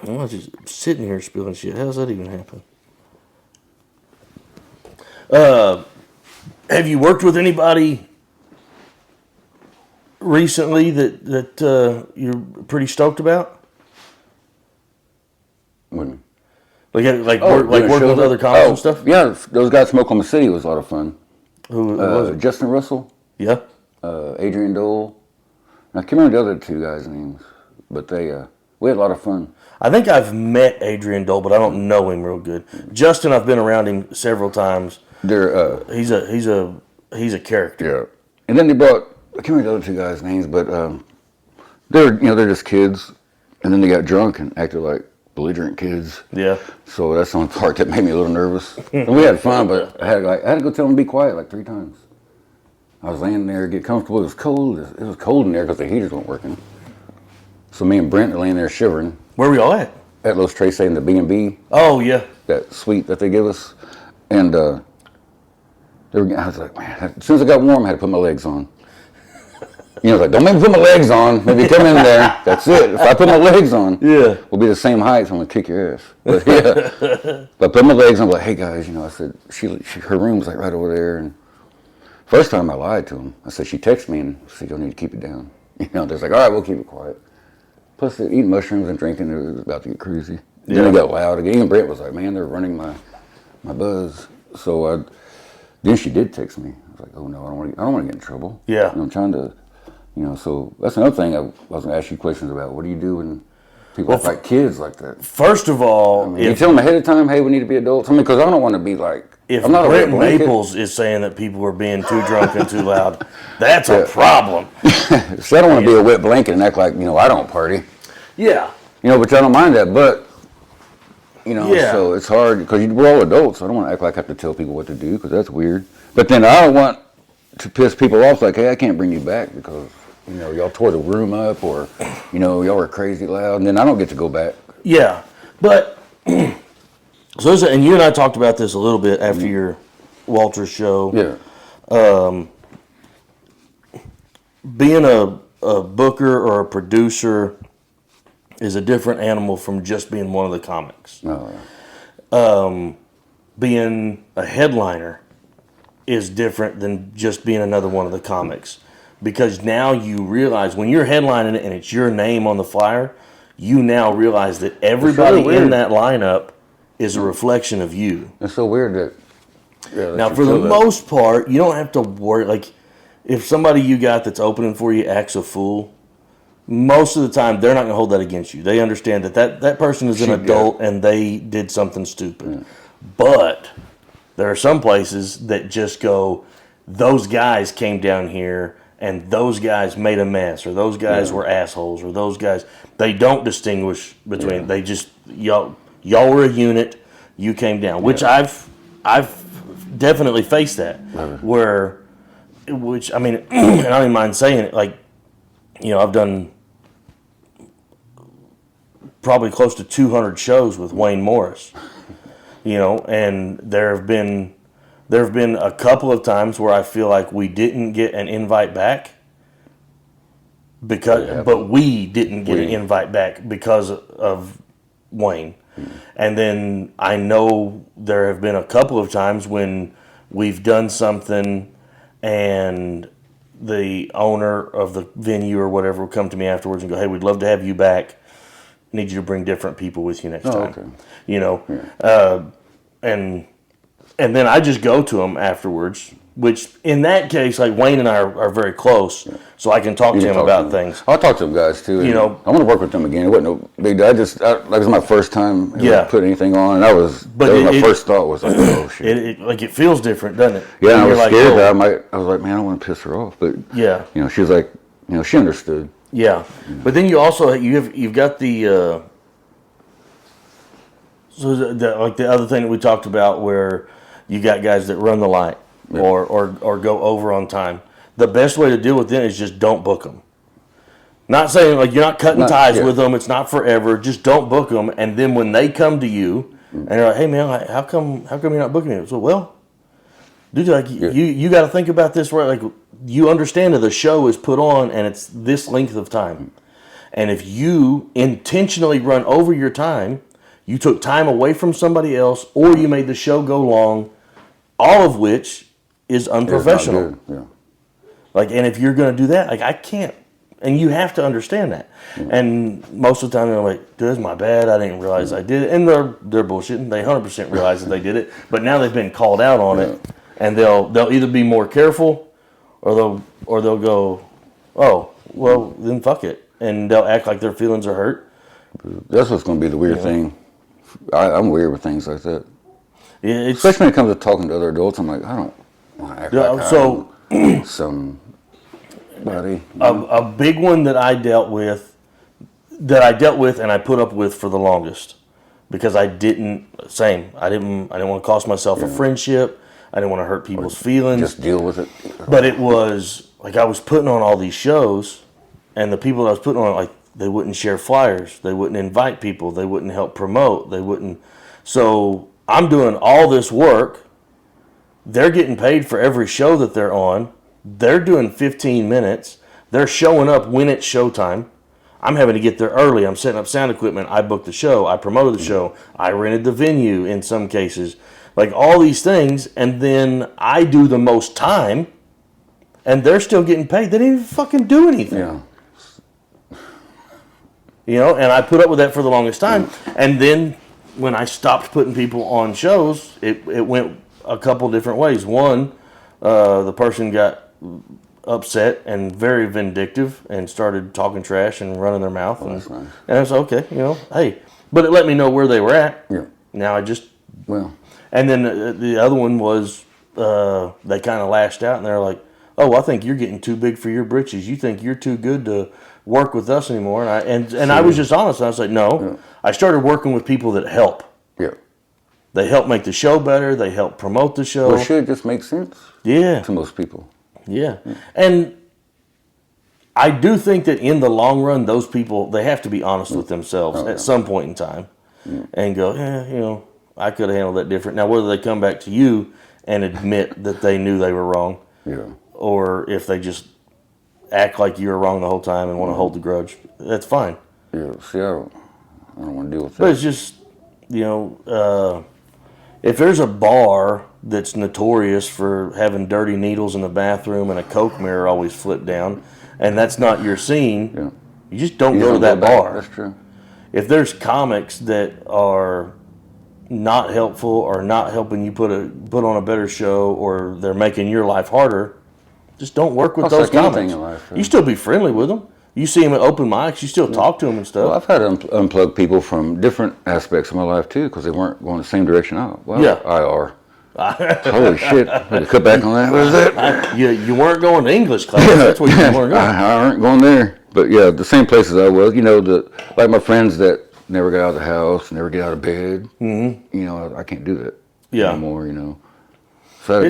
I was just sitting here spilling shit. How's that even happen? Have you worked with anybody recently that you're pretty stoked about? When? Working with other comics and stuff? Yeah, those guys from Oklahoma City was a lot of fun. Who was it? Justin Russell. Yeah. Adrian Dole. I can't remember the other two guys' names, but we had a lot of fun. I think I've met Adrian Dole, but I don't know him real good. Justin, I've been around him several times. He's a character. Yeah. And then they brought, I can't remember the other two guys' names, but they're just kids, and then they got drunk and acted like belligerent kids. Yeah. So that's the only part that made me a little nervous. And we had fun, but I had to go tell them to be quiet like 3 times. I was laying there, get comfortable. It was cold. It was cold in there because the heaters weren't working. So me and Brent are laying there shivering. Where were y'all at? At Los Tres in the B&B. Oh, yeah. That suite that they give us. And I was like, man, as soon as I got warm, I had to put my legs on. I was like, don't make me put my legs on. Maybe come in there. That's it. If I put my legs on, we'll be the same height, so I'm going to kick your ass. But yeah. But I put my legs on, I'm like, hey, guys, I said, her room's like right over there. And first time I lied to him. I said, she texted me and said, you'll need to keep it down. They're like, all right, we'll keep it quiet. Plus, they're eating mushrooms and drinking. It was about to get crazy. Then it got loud again. Even Brent was like, man, they're running my buzz. So then she did text me. I was like, oh, no, I don't want to get in trouble. Yeah. I'm trying to, so that's another thing I was going to ask you questions about. What do you do when people act like kids like that? First of all, you tell them ahead of time, hey, we need to be adults. Because I don't want to be like, if Brent Maples is saying that people are being too drunk and too loud, that's a problem. So I don't want to be a wet blanket and act like, I don't party. Yeah. But I don't mind that. But, so it's hard because we're all adults. So I don't want to act like I have to tell people what to do because that's weird. But then I don't want to piss people off like, hey, I can't bring you back because, y'all tore the room up or, y'all were crazy loud. And then I don't get to go back. Yeah. But... So, and you and I talked about this a little bit after your Walter show. Yeah. Being a booker or a producer is a different animal from just being one of the comics. Oh, yeah. Being a headliner is different than just being another one of the comics. Because now you realize when you're headlining it and it's your name on the flyer, you now realize that everybody in that lineup is a reflection of you. It's so weird that... now, for the most part, you don't have to worry. Like, if somebody you got that's opening for you acts a fool, most of the time they're not going to hold that against you. They understand that person is an adult and they did something stupid. Yeah. But there are some places that just go, those guys came down here and those guys made a mess, or those guys were assholes, or those guys. They don't distinguish between. They just y'all were a unit. You came down, which I've definitely faced that. Which I mean, and I don't even mind saying it. Like, I've done probably close to 200 shows with Wayne Morris. And there have been a couple of times where I feel like we didn't get an invite back but we didn't get an invite back because of Wayne. Mm-hmm. And then I know there have been a couple of times when we've done something and the owner of the venue or whatever will come to me afterwards and go, hey, we'd love to have you back. Need you to bring different people with you next time. Okay. And then I just go to them afterwards, which in that case, like Wayne and I are very close, so I can talk to him about things. I'll talk to them guys too. I want to work with them again. It wasn't no big deal. It was my first time put anything on. And my first thought was like, oh shit. It feels different, doesn't it? Yeah, and I was scared that I was like, man, I don't want to piss her off. But she was like, she understood. Yeah, but then you also you've got the the other thing that we talked about where you got guys that run the light or go over on time. The best way to deal with them is just don't book them. Not saying like you're not cutting ties with them. It's not forever. Just don't book them. And then when they come to you and they're like, hey man, how come you're not booking me? So well, dude, like you got to think about this right. Like you understand that the show is put on and it's this length of time, and if you intentionally run over your time, you took time away from somebody else, or you made the show go long, all of which is unprofessional. Yeah. Like, and if you're going to do that, like I can't, and you have to understand that. Yeah. And most of the time they're like, dude, that's my bad. I didn't realize I did it. And they're bullshitting. They 100% realize that they did it, but now they've been called out on it, and they'll either be more careful, or they'll go, oh, well then fuck it, and they'll act like their feelings are hurt. That's what's going to be the weird thing. I'm weird with things like that. Yeah, especially when it comes to talking to other adults. I'm like, I don't want to act like somebody. A big one that I dealt with and I put up with for the longest because I didn't want to cost myself a friendship. I didn't want to hurt people's feelings. Just deal with it. But it was like I was putting on all these shows, and the people that I was putting on, like, they wouldn't share flyers. They wouldn't invite people. They wouldn't help promote. They wouldn't. So I'm doing all this work. They're getting paid for every show that they're on. They're doing 15 minutes. They're showing up when it's showtime. I'm having to get there early. I'm setting up sound equipment. I booked the show. I promoted the show. I rented the venue in some cases. Like all these things. And then I do the most time. And they're still getting paid. They didn't even fucking do anything. Yeah. And I put up with that for the longest time. And then when I stopped putting people on shows, it went a couple different ways. One, the person got upset and very vindictive and started talking trash and running their mouth. That's nice. And I was okay, hey. But it let me know where they were at. Yeah. Now I just... Well. And then the other one was they kind of lashed out and they're like, oh, I think you're getting too big for your britches. You think you're too good to work with us anymore. And I was just honest. I was like, no. Yeah. I started working with people that help. Yeah. They help make the show better. They help promote the show. Well, it just makes sense. Yeah. To most people. Yeah. And I do think that in the long run, those people, they have to be honest with themselves at some point in time and go, I could have handled that different. Now, whether they come back to you and admit that they knew they were wrong, or if they just act like you were wrong the whole time and want to hold the grudge, that's fine. Yeah, see, I don't want to deal with that. But it's just, if there's a bar that's notorious for having dirty needles in the bathroom and a Coke mirror always flipped down, and that's not your scene, you just don't go to that bar. That's true. If there's comics that are not helpful or not helping you put on a better show, or they're making your life harder, just don't work with those comics. You still be friendly with them. You see him at open mics, you still talk to him and stuff. Well, I've had to unplug people from different aspects of my life too, because they weren't going the same direction. Well, Yeah. IR. Holy shit! I had to cut back on that. What is that? You weren't going to English class. That's what you weren't going. I weren't going there. But yeah, the same places I was. Like my friends that never got out of the house, never get out of bed. Mm-hmm. I can't do that anymore. So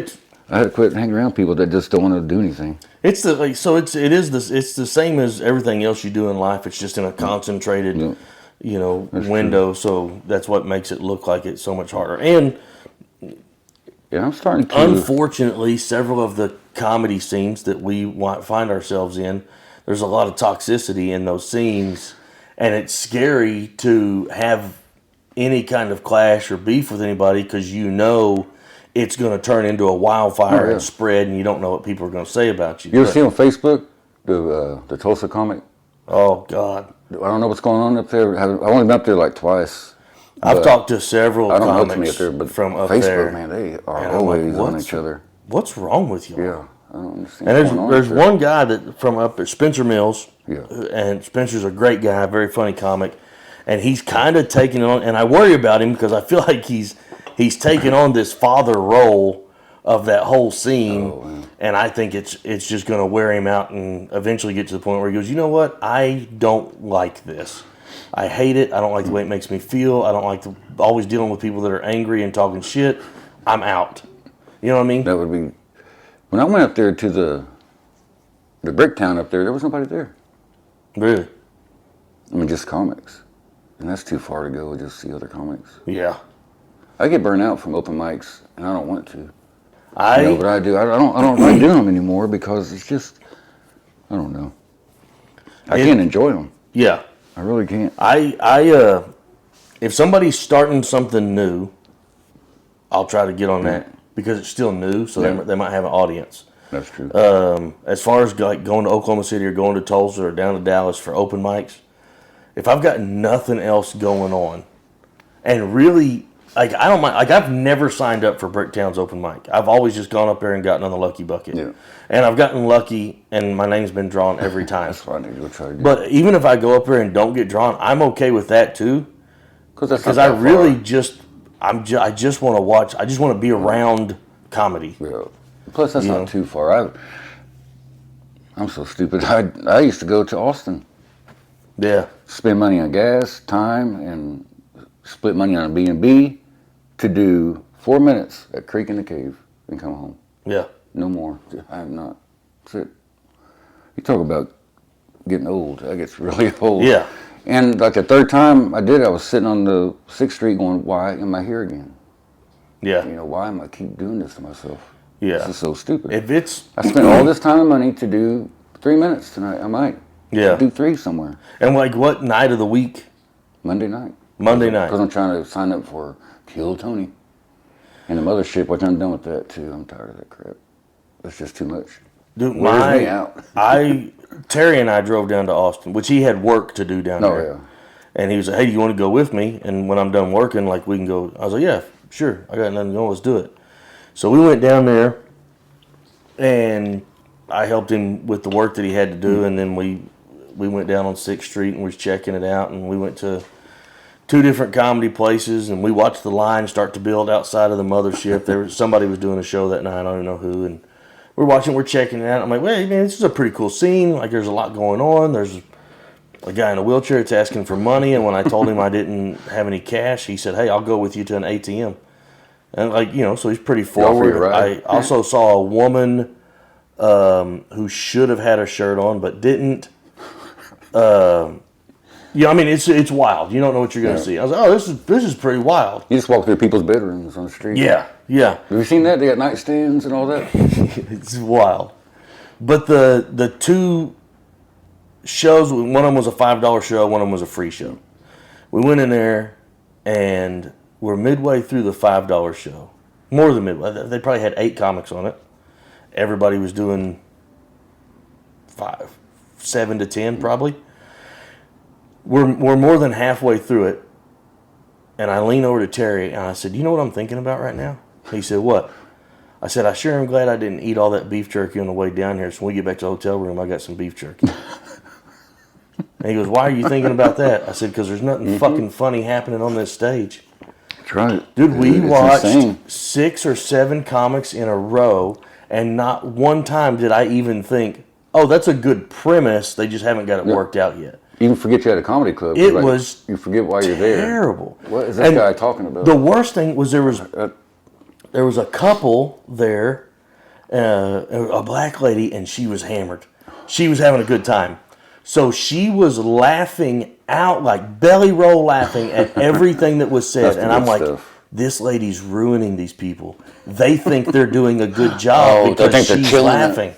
I had to quit hanging around people that just don't want to do anything. It's the same as everything else you do in life. It's just in a concentrated, window. True. So that's what makes it look like it's so much harder. And yeah, I'm starting to. Unfortunately, several of the comedy scenes that we find ourselves in, there's a lot of toxicity in those scenes, and it's scary to have any kind of clash or beef with anybody because it's going to turn into a wildfire and spread, and you don't know what people are going to say about you. You ever see on Facebook the Tulsa comic? Oh God! I don't know what's going on up there. I've only been up there like twice. I've talked to several comics up there, but from up Facebook, there. Man, they are always on each other. What's wrong with you? Yeah, I don't understand. And there's one guy that from up at Spencer Mills. Yeah. And Spencer's a great guy, very funny comic, and he's kind of taking on. And I worry about him because I feel like he's taking on this father role of that whole scene, and I think it's just going to wear him out and eventually get to the point where he goes, you know what? I don't like this. I hate it. I don't like the way it makes me feel. I don't like always dealing with people that are angry and talking shit. I'm out. You know what I mean? That would be... When I went up there to the brick town up there was nobody there. Really? I mean, just comics. And that's too far to go to just see other comics. Yeah. I get burnt out from open mics, and I don't want to. But I do. I don't like doing them anymore because it's just... I don't know. I can't enjoy them. Yeah. I really can't. If somebody's starting something new, I'll try to get on that because it's still new, so they might have an audience. That's true. As far as like going to Oklahoma City or going to Tulsa or down to Dallas for open mics, if I've got nothing else going on, and really, like I don't mind. Like I've never signed up for Bricktown's open mic. I've always just gone up there and gotten on the lucky bucket. Yeah. And I've gotten lucky, and my name's been drawn every time. That's what I need to go try to do. But even if I go up there and don't get drawn, I'm okay with that too. Because I really just want to watch. I just want to be around comedy. Yeah. Plus, that's not too far. I'm so stupid. I used to go to Austin. Yeah. Spend money on gas, time, and split money on a B&B to do 4 minutes at Creek in the Cave and come home. Yeah. No more. I have not. That's it. You talk about getting old. That gets really old. Yeah. And like the third time I did, I was sitting on the 6th Street going, why am I here again? Yeah. Why am I keep doing this to myself? Yeah. This is so stupid. I spent all this time and money to do 3 minutes tonight. I might. Yeah. Do 3 somewhere. And like what night of the week? Monday night. Monday night. Because I'm trying to sign up for Kill Tony. And the mothership, which I'm done with that too. I'm tired of that crap. It's just too much. Dude, me out. Terry and I drove down to Austin, which he had work to do down there. Yeah. And he was like, hey, you want to go with me? And when I'm done working, like we can go. I was like, yeah, sure. I got nothing to go. Let's do it. So we went down there, and I helped him with the work that he had to do. And then we went down on 6th Street and was checking it out. And we went to 2 different comedy places, and we watched the line start to build outside of the mothership. Somebody was doing a show that night. I don't even know who. And we're checking it out. I'm like, wait, man, this is a pretty cool scene. Like, there's a lot going on. There's a guy in a wheelchair that's asking for money, and when I told him I didn't have any cash, he said, hey, I'll go with you to an ATM. And, like, so he's pretty forward. I also saw a woman who should have had a shirt on but didn't. I mean, it's wild. You don't know what you're going to see. I was like, oh, this is pretty wild. You just walk through people's bedrooms on the street. Yeah. Have you seen that? They got nightstands and all that. It's wild. But the 2 shows, one of them was a $5 show, one of them was a free show. We went in there, and we're midway through the $5 show. More than midway. They probably had 8 comics on it. Everybody was doing 7 to 10 probably. We're more than halfway through it, and I lean over to Terry, and I said, you know what I'm thinking about right now? He said, what? I said, I sure am glad I didn't eat all that beef jerky on the way down here, so when we get back to the hotel room, I got some beef jerky. And he goes, why are you thinking about that? I said, because there's nothing fucking funny happening on this stage. That's right. Dude, we watched insane. 6 or 7 comics in a row, and not one time did I even think, oh, that's a good premise. They just haven't got it worked out yet. You even forget you had a comedy club. It was you forget why you're there. Terrible. What is this guy talking about? The worst thing was there was a couple there, a black lady, and she was hammered. She was having a good time. So she was laughing out, like belly roll laughing at everything that was said. And I'm like, this lady's ruining these people. They think they're doing a good job because she's laughing.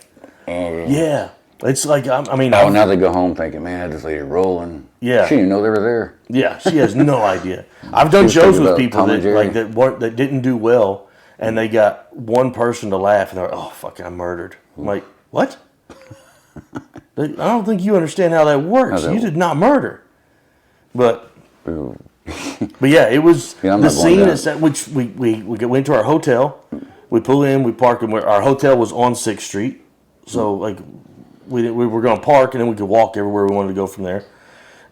Yeah. It's like, I mean. Oh, now they go home thinking, man, I had this lady rolling. Yeah. She didn't know they were there. Yeah, she has no idea. I've done shows with people that didn't do well, and they got one person to laugh, and they're like, oh, fuck, I'm murdered. I'm like, what? I don't think you understand how that works. You did not murder. But yeah, it was the scene is that which we went to our hotel. We pull in, we park, and our hotel was on 6th Street. So like we were going to park, and then we could walk everywhere we wanted to go from there.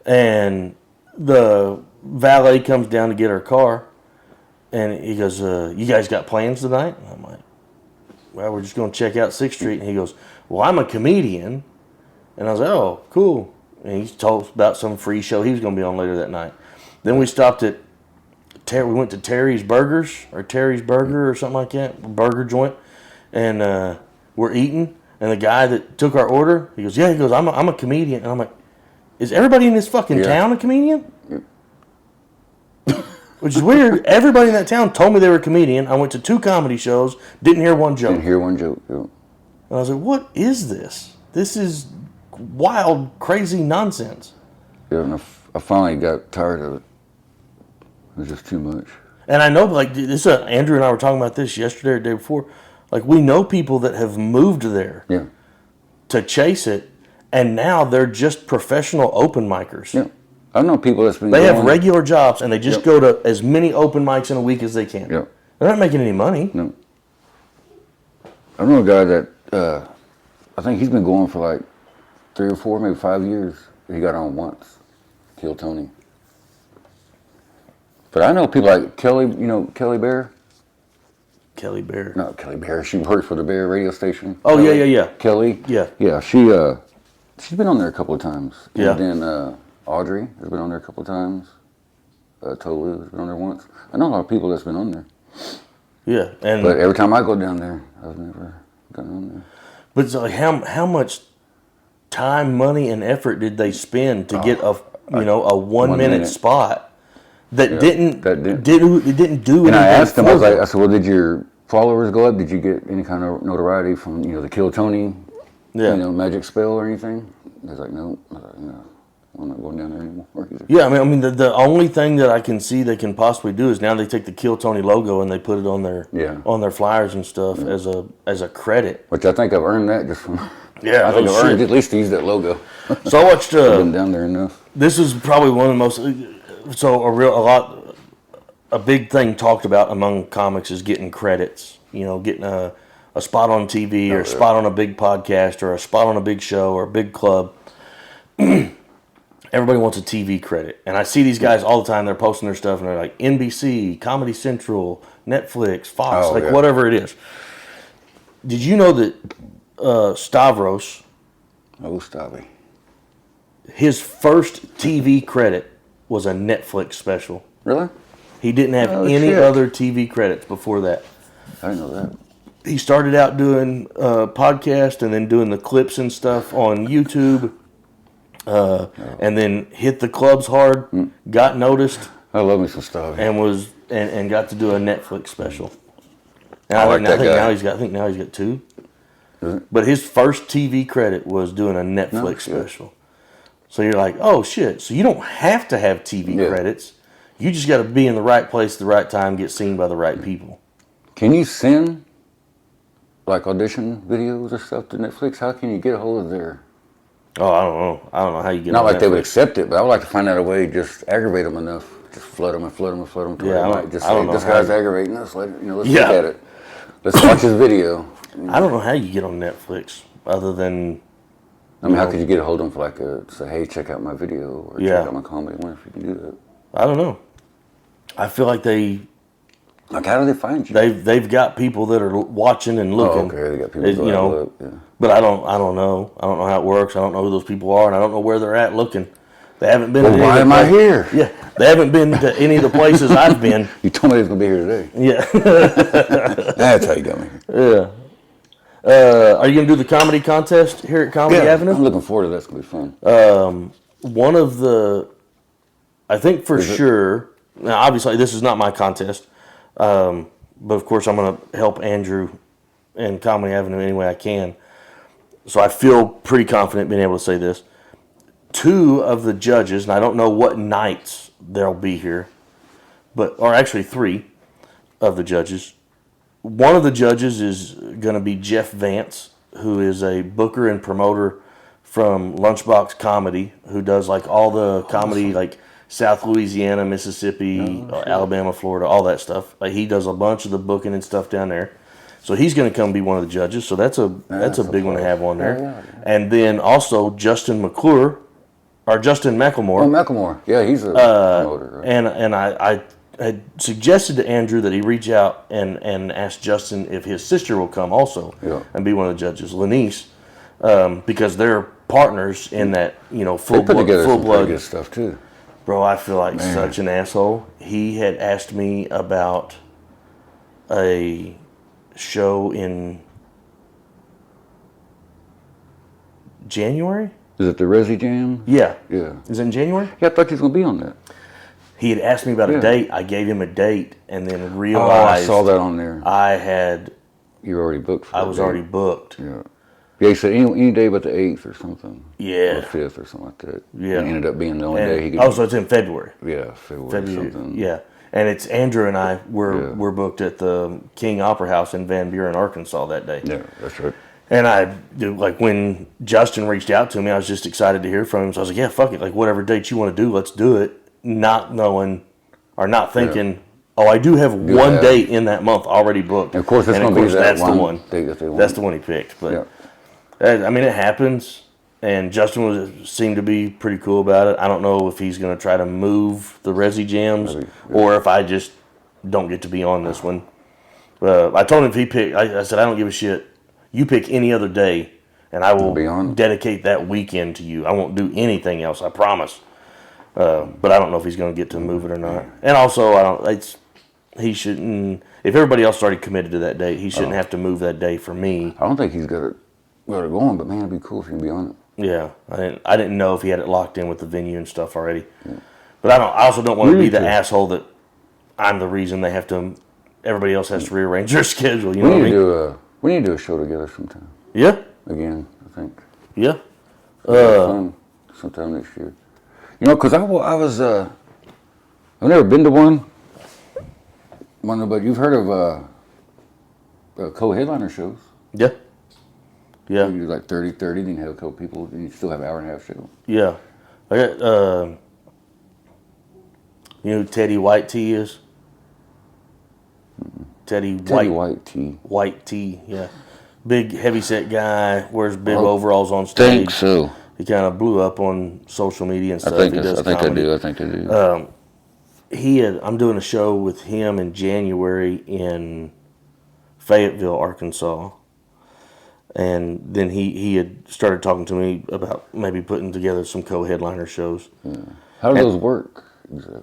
And the valet comes down to get our car, and he goes, you guys got plans tonight? And I'm like, well, we're just going to check out 6th Street. And he goes, well, I'm a comedian. And I was like, oh, cool. And he told us about some free show he was going to be on later that night. Then we stopped at, we went to Terry's Burger or something like that, burger joint. And we're eating. And the guy that took our order, he goes, I'm a comedian. And I'm like, is everybody in this fucking town a comedian? Which is weird. Everybody in that town told me they were a comedian. I went to 2 comedy shows, didn't hear one joke. Yeah. And I was like, what is this? This is wild, crazy nonsense. Yeah, and I finally got tired of it. It was just too much. And I know, like, this Andrew and I were talking about this yesterday or the day before. Like, we know people that have moved there to chase it, and now they're just professional open micers. Yeah. I know people that's been They have regular jobs, and they just go to as many open mics in a week as they can. Yeah. They're not making any money. No. I know a guy that, I think he's been going for like 3 or 4, maybe 5 years. He got on once. Kill Tony. But I know people like Kelly, Kelly Bear? Kelly Bear. Not Kelly Bear. She works for the Bear radio station. Oh, yeah. Kelly? Yeah. Yeah, she's been on there a couple of times. Yeah. And then Audrey has been on there a couple of times. Tolu has been on there once. I know a lot of people that's been on there. Yeah. But every time I go down there, I've never gotten on there. But it's like how much time, money, and effort did they spend to get a 1 minute spot that didn't do anything? And I asked them, I said, well, did your followers go up? Did you get any kind of notoriety from the Kill Tony, magic spell or anything? They was like, no. I was like, no, I'm not going down there anymore either. Yeah, I mean, the only thing that I can see they can possibly do is now they take the Kill Tony logo and they put it on their flyers and stuff as a credit. Which I think I've earned that just from. Yeah, I think I've earned at least to use that logo. So I watched. I've been down there enough. This is probably one of the most. A big thing talked about among comics is getting credits. Getting a spot on TV or a spot on a big podcast or a spot on a big show or a big club. Everybody wants a TV credit. And I see these guys all the time. They're posting their stuff and they're like NBC, Comedy Central, Netflix, Fox, whatever it is. Did you know that Stavros, Stavi, his first TV credit was a Netflix special? Really? He didn't have any other TV credits before that. I didn't know that. He started out doing podcast and then doing the clips and stuff on YouTube. And then hit the clubs hard, got noticed. I love me some stuff. And got to do a Netflix special. And I think now he's got 2. But his first TV credit was doing a Netflix special. So you're like, oh shit. So you don't have to have TV credits. You just got to be in the right place at the right time, get seen by the right people. Can you send like audition videos or stuff to Netflix? How can you get a hold of their? Oh, I don't know. I don't know how you get. Not like Netflix. They would accept it, but I would like to find out a way to just aggravate them enough, just flood them. To I might just say, this guy's aggravating us. Let's look at it. Let's watch his video. I don't know how you get on Netflix other than I mean, how could you get a hold of them for like say, hey, check out my video or check out my comedy? I wonder if you can do that. I don't know. I feel like like, how do they find you? They've got people that are watching and looking. Oh, okay, they got people that look. Yeah. But I don't know. I don't know how it works. I don't know who those people are, and I don't know where they're at looking. They haven't been. Well, why am I here? Yeah, they haven't been to any of the places I've been. You told me they was gonna be here today. Yeah, that's how you got me here. Yeah. Are you gonna do the comedy contest here at Comedy Avenue? I'm looking forward to that. It's gonna be fun. One of the, I think for sure. Now, obviously, this is not my contest, but of course, I'm gonna help Andrew and Comedy Avenue any way I can. So I feel pretty confident being able to say this. 2 of the judges, and I don't know what nights they'll be here, or actually 3 of the judges. One of the judges is going to be Jeff Vance, who is a booker and promoter from Lunchbox Comedy, who does like all the comedy, like South Louisiana, Mississippi, Alabama, Florida, all that stuff. Like he does a bunch of the booking and stuff down there. So he's going to come be one of the judges. So that's a big one to have on there. Yeah. And then also Justin McClure. Or Justin McElmore. Oh, McElmore. Yeah, he's a promoter. Right? And I had suggested to Andrew that he reach out and ask Justin if his sister will come also and be one of the judges, Lenice, because they're partners in that, full blood. Pretty good stuff too. Bro, I feel like such an asshole. He had asked me about a show in January. Is it the Resi Jam? Yeah. Yeah. Is it in January? Yeah, I thought he was going to be on that. He had asked me about a date. I gave him a date and then realized... Oh, I saw that on there. You were already booked for I was already booked. Yeah. Yeah, he said any day but the 8th or something. Yeah. Or 5th or something like that. Yeah. And it ended up being the only day he could... Oh, so it's in February. Yeah, February something. Yeah. And it's Andrew and I, we're booked at the King Opera House in Van Buren, Arkansas that day. Yeah, that's right. And when Justin reached out to me, I was just excited to hear from him. So I was like, yeah, fuck it. Like, whatever date you want to do, let's do it. Not knowing or not thinking, I do have one date in that month already booked. And of course, it's going to be that's the one. Date that they want. That's the one he picked. But, I mean, it happens. And Justin seemed to be pretty cool about it. I don't know if he's going to try to move the Resi Jams or if I just don't get to be on this one. I told him if he picked, I said, I don't give a shit. You pick any other day, and I will dedicate that weekend to you. I won't do anything else, I promise. But I don't know if he's going to get to move it or not. And also, he shouldn't. If everybody else already committed to that date, he shouldn't have to move that day for me. I don't think he's got it going, but man, it'd be cool if he could be on it. Yeah, I didn't know if he had it locked in with the venue and stuff already. Yeah. But I also don't want to be the asshole that I'm the reason they have to. Everybody else has to rearrange their schedule. You know what I mean? We need to do a show together sometime. Yeah. Again, I think. Yeah. Fun sometime next year. Because I was, I've never been to one. But you've heard of co-headliner shows. Yeah. Yeah. You do like 30, then you have a couple people, and you still have an hour and a half show. Yeah. I got, you know who Teddy White Tea is? Teddy White Tea. White Tea, yeah. Big, heavy-set guy, wears big overalls on stage. I think so. He kind of blew up on social media and stuff. I think they do. I'm doing a show with him in January in Fayetteville, Arkansas. And then he had started talking to me about maybe putting together some co-headliner shows. Yeah. How do those work?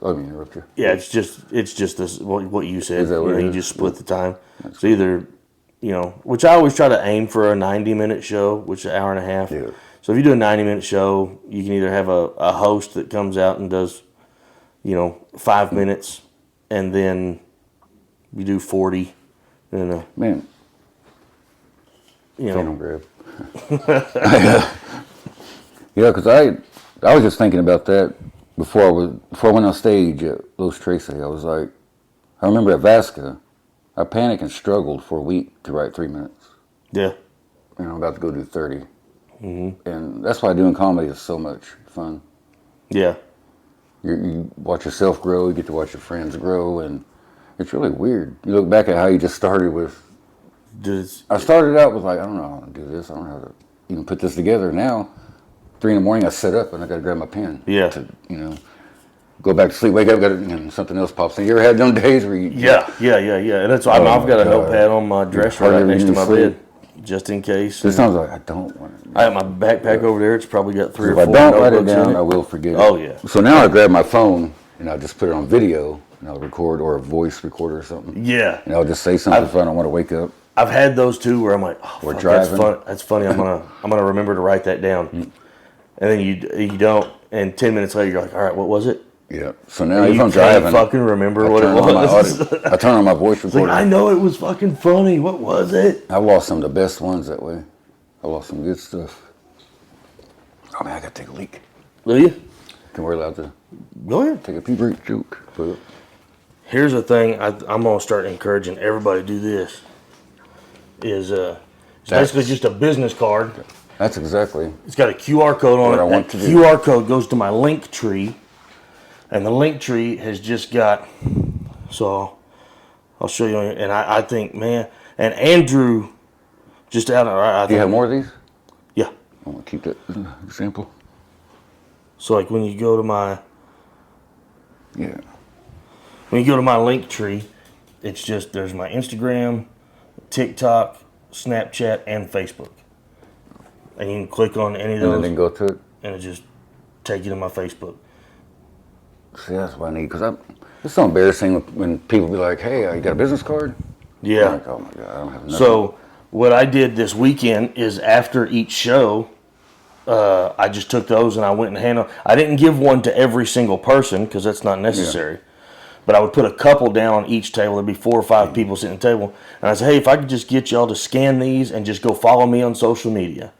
I mean, interrupt you. Yeah, it's just this what you said. Is that what you just split the time. It's either, which I always try to aim for a 90-minute show, which is an hour and a half. Yeah. So if you do a 90-minute show, you can either have a host that comes out and does, 5 minutes, and then you do 40. And man. Phantom grab. Yeah, because I was just thinking about that before I went on stage at Los Tracy. I was like, I remember at Vasca, I panicked and struggled for a week to write 3 minutes. Yeah. I'm about to go do 30. Mm-hmm. And that's why doing comedy is so much fun. Yeah. You watch yourself grow, you get to watch your friends grow, and it's really weird. You look back at how you just started with. I started out with like, I don't know how to do this. I don't know how to even put this together. Now, 3 in the morning, I sit up and I got to grab my pen. Yeah. To, go back to sleep, wake up, something else pops in. You ever had them days where you... Yeah. And that's why I've got a notepad on my dresser right next to my bed, just in case. It sounds like I don't want to... I have my backpack over there. It's probably got 3 or 4 notebooks. If I don't write it down, in it. I will forget it. Oh, yeah. So now I grab my phone and I just put it on video and I'll record, or a voice recorder or something. Yeah. And I'll just say something if I don't want to wake up. I've had those too where I'm like, oh, Or fuck, driving. that's funny. I'm gonna remember to write that down. And then you don't, and 10 minutes later you're like, all right, what was it? Yeah. So now And if you I'm can't driving, fucking remember what it was. I turn on my voice It's like, recorder. I know it was fucking funny. What was it? I've lost some of the best ones that way. I lost some good stuff. Oh man, I gotta take a leak. Will you? Can we allowed to Go ahead. take a pee break joke? But Here's the thing. I'm gonna start encouraging everybody to do this. It's basically just a business card. that's exactly It's got a QR code on what it. I want That to do. QR code goes to my link tree, and the link tree has just got. So I'll show you. And I think, man, and Andrew, just out of. Do you have more of these? Yeah. I want to keep that as an example. So like when you go to my Yeah. link tree, it's just there's my Instagram, TikTok, Snapchat, and Facebook. And you can click on any of And those, then go to it. and it just take you to my Facebook. See, that's what I need, because it's so embarrassing when people be like, hey, you got a business card? Yeah. I'm like, oh my God, I don't have nothing. So what I did this weekend is after each show, I just took those and I went and handled. I didn't give one to every single person because that's not necessary. But I would put a couple down on each table. There'd be 4 or 5 people sitting at the table. And I said, hey, if I could just get y'all to scan these and just go follow me on social media.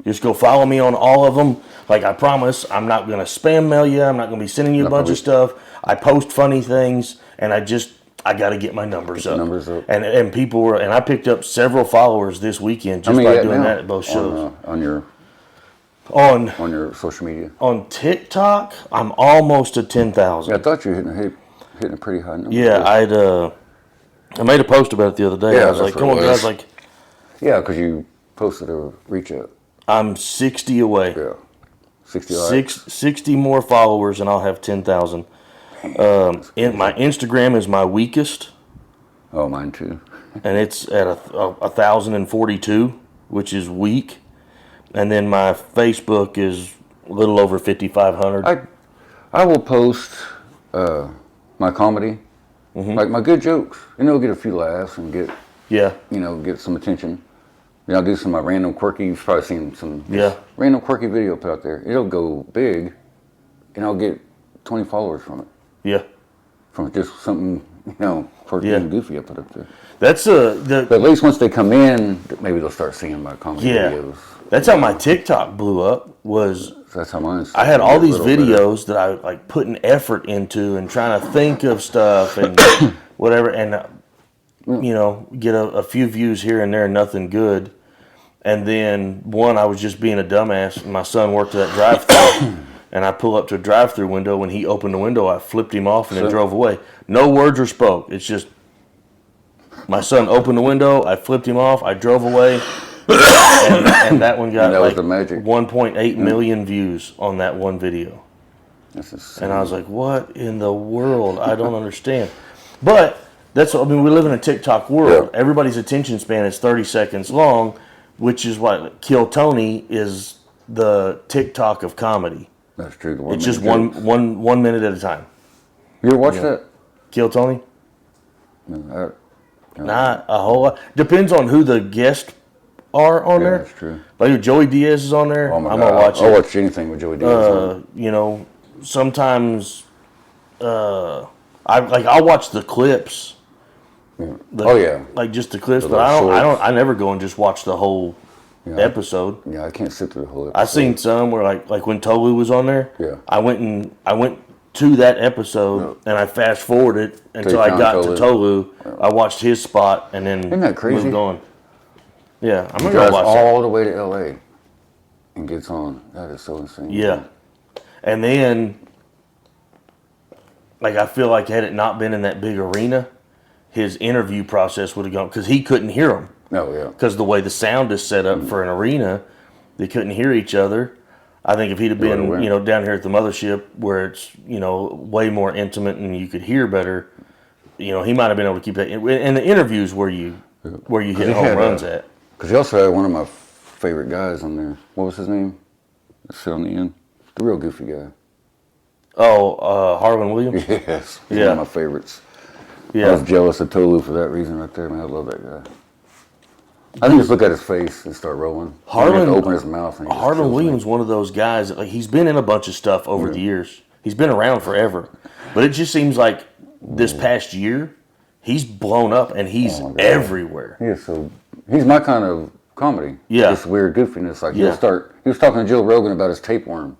Just go follow me on all of them. Like I promise, I'm not going to spam mail you. I'm not going to be sending you a bunch of stuff. I post funny things, and I got to get my numbers up. And people were, and I picked up several followers this weekend just by doing that at both shows. On your social media. On TikTok, I'm almost at 10,000. Yeah, I thought you were hitting a pretty high number. Yeah, I made a post about it the other day. Yeah, I was like, come on, guys, like. Yeah, because you posted a reach out. I'm 60 away. Yeah. 60 60 more followers and I'll have 10,000. My Instagram is my weakest. Oh, mine too. And it's at 1,042, which is weak. And then my Facebook is a little over 5,500. I will post my comedy, like my good jokes, and it'll get a few laughs and get some attention. I'll do some of my random quirky. You've probably seen some random quirky video put out there. It'll go big, and I'll get 20 followers from it. Yeah. From just something quirky and goofy I put up there. That's But at least once they come in, maybe they'll start seeing my comedy videos. That's how my TikTok blew up. That's how mine. I had all these videos that I like putting effort into and trying to think of stuff and whatever, and get a few views here and there, nothing good. And then I was just being a dumbass. And my son worked at that drive-thru, and I pull up to a drive-thru window. When he opened the window, I flipped him off and then drove away. No words were spoke. It's just my son opened the window. I flipped him off. I drove away. And that one got like 1.8 million views on that one video. And I was like, what in the world? I don't understand. But we live in a TikTok world. Yeah. Everybody's attention span is 30 seconds long, which is why Kill Tony is the TikTok of comedy. That's true. It's just one minute at a time. You ever watch that? Kill Tony? No, Not a whole lot. Depends on who the guests are on there. That's true. Like if Joey Diaz is on there, I'm gonna watch it. I'll watch anything with Joey Diaz on. Sometimes I'll watch the clips. Yeah. Like just the clips, but I never go and just watch the whole episode. I can't sit through the whole episode. I've seen some where like when Tolu was on there. Yeah. I went to that episode and I fast forwarded until I got to Tolu. I watched his spot and then Isn't that crazy? moved on. Yeah, I'm gonna go watch all the way to LA and gets on. That is so insane. Yeah. And then I feel like had it not been in that big arena, his interview process would have gone, because he couldn't hear them. Oh, yeah. Because the way the sound is set up for an arena, they couldn't hear each other. I think if he'd have been, down here at the mothership where it's, way more intimate and you could hear better, he might have been able to keep that. And the interviews where you hit home runs at. Because he also had one of my favorite guys on there. What was his name? Sit on the end. The real goofy guy. Oh, Harlan Williams? Yes. He's one of my favorites. Yeah. I was jealous of Tolu for that reason right there, man. I love that guy. I can just look at his face and start rolling. Harlan open his mouth. And Harlan Williams, one of those guys. Like, he's been in a bunch of stuff over the years. He's been around forever, but it just seems like this past year, he's blown up and he's everywhere. Yeah, so he's my kind of comedy. Yeah, this weird goofiness. Like he was talking to Joe Rogan about his tapeworm,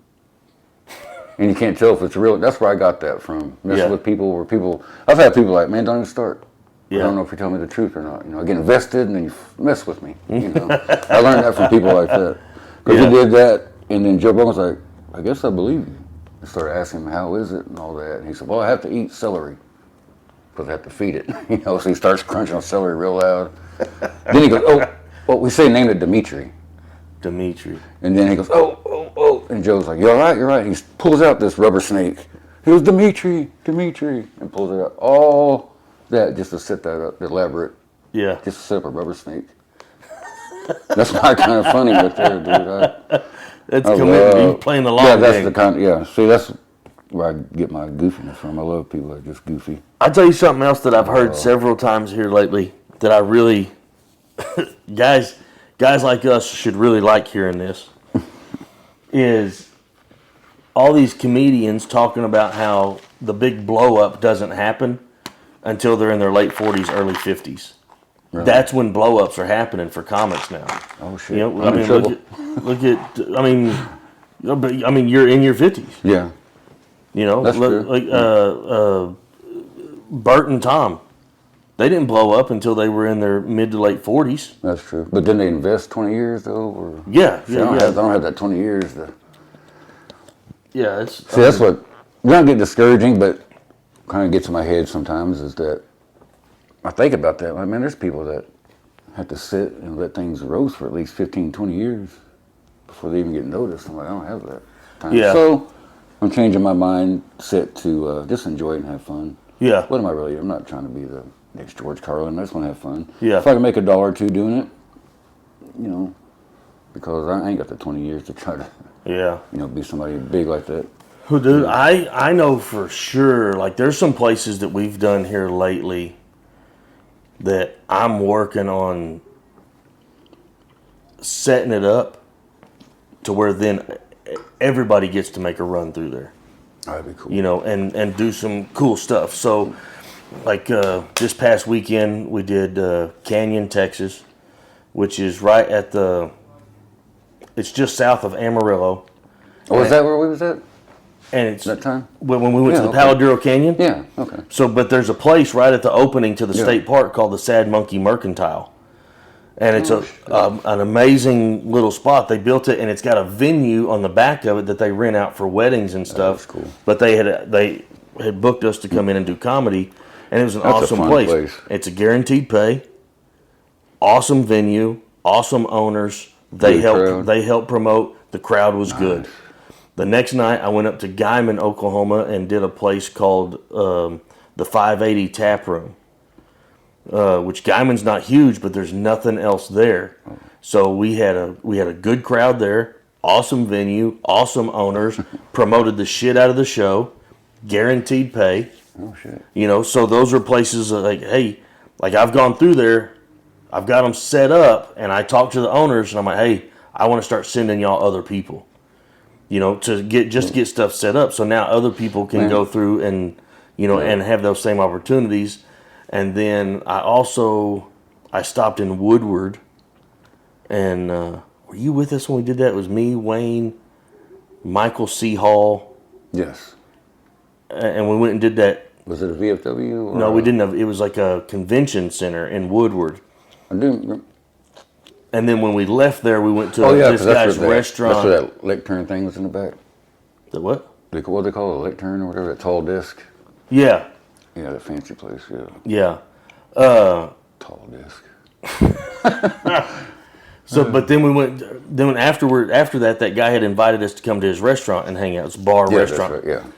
and you can't tell if it's real. That's where I got that from. Messing with people, I've had people like, man, don't even start. I don't know if you're telling me the truth or not. I get invested and then you mess with me. I learned that from people like that. Because he did that, and then Joe Rogan was like, I guess I believe you. I started asking him, how is it and all that. And he said, well, I have to eat celery because I have to feed it. So he starts crunching on celery real loud. Then he goes, well, we say name it Dimitri. And then he goes, oh. And Joe's like, you all right? You're right. He pulls out this rubber snake. He goes, Dimitri, and pulls it out. All that just to set that up, elaborate. Yeah. Just to set up a rubber snake. That's not kind of funny right there, dude. That's commitment. You playing the long game. That's the kind. See, that's where I get my goofiness from. I love people that are just goofy. I'll tell you something else that I've heard several times here lately that I really, guys like us should really like hearing this, is all these comedians talking about how the big blow up doesn't happen until they're in their late 40s, early 50s. Really? That's when blow ups are happening for comics now. Oh shit! Look at. I mean, you're in your 50s. Yeah. That's true. Like Bert and Tom, they didn't blow up until they were in their mid to late 40s. That's true. But didn't they invest 20 years though? Or I don't have that 20 years. That's what not get discouraging, but kind of gets in my head sometimes is that I think about that. Like, man, there's people that have to sit and let things roast for at least 15, 20 years before they even get noticed. I'm like, I don't have that time. Yeah. So I'm changing my mindset to just enjoy it and have fun. Yeah. What am I really? I'm not trying to be the next George Carlin. I just want to have fun. Yeah. If I can make $1 or $2 doing it, because I ain't got the 20 years to try to, be somebody big like that. Well, dude, I know for sure, like, there's some places that we've done here lately that I'm working on setting it up to where then everybody gets to make a run through there. That'd be cool. And do some cool stuff. So, like, this past weekend, we did Canyon, Texas, which is right at it's just south of Amarillo. Oh, is that where we was at? And it's that time when we went to the Paladuro Canyon. Yeah. Okay. So, but there's a place right at the opening to the state park called the Sad Monkey Mercantile, and it's an amazing little spot. They built it, and it's got a venue on the back of it that they rent out for weddings and stuff. That's cool. But they had booked us to come in and do comedy, and it was an awesome place. It's a guaranteed pay, awesome venue, awesome owners. They helped promote. The crowd was good. The next night, I went up to Guyman, Oklahoma, and did a place called the 580 Tap Room, which Guyman's not huge, but there's nothing else there. So we had a good crowd there, awesome venue, awesome owners, promoted the shit out of the show, guaranteed pay. Oh shit! So those are places that, like, hey, like, I've gone through there, I've got them set up, and I talk to the owners, and I'm like, hey, I want to start sending y'all other people. To get stuff set up, so now other people can go through and, and have those same opportunities. And then I stopped in Woodward, and were you with us when we did that? It was me, Wayne, Michael C. Hall. Yes. And we went and did that. Was it a VFW? No, we didn't have. It was like a convention center in Woodward. I do. And then when we left there, we went to this guy's restaurant. That's where that lectern thing was in the back. The what? What they call it, a lectern or whatever, that tall disc. Yeah. Yeah, that fancy place, yeah. Yeah. Tall disc. So, but then we went. Then after that guy had invited us to come to his restaurant and hang out. It's a bar restaurant. That's right, yeah.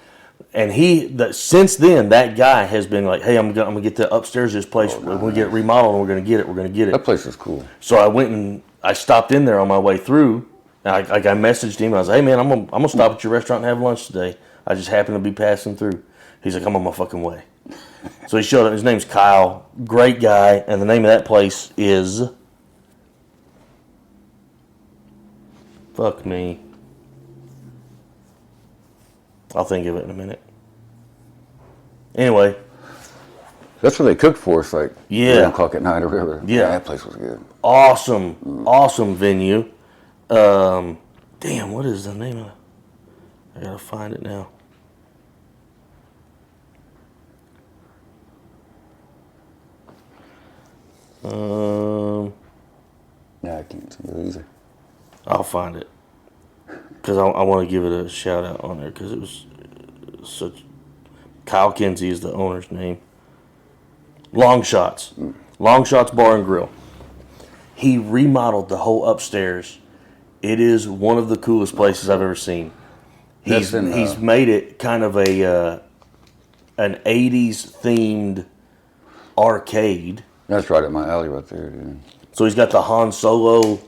And since then, that guy has been like, "Hey, I'm gonna get the upstairs of this place. When we get it remodeled, and we're gonna get it. We're gonna get it." That place is cool. So I went and I stopped in there on my way through. And I messaged him. I was like, "Hey man, I'm gonna stop at your restaurant and have lunch today. I just happened to be passing through." He's like, "I'm on my fucking way." So he showed up. His name's Kyle. Great guy. And the name of that place is... Fuck me. I'll think of it in a minute. Anyway. That's what they cooked for us, like 11 o'clock at night or whatever. Yeah. That place was good. Awesome venue. Damn, what is the name of it? I gotta find it now. Yeah, I can't see it either. I'll find it. Because I want to give it a shout out on there because it was such... Kyle Kinsey is the owner's name. Long Shots. Long Shots Bar and Grill. He remodeled the whole upstairs. It is one of the coolest places I've ever seen. He's made it kind of an 80s themed arcade. That's right at my alley right there, dude. So he's got the Han Solo,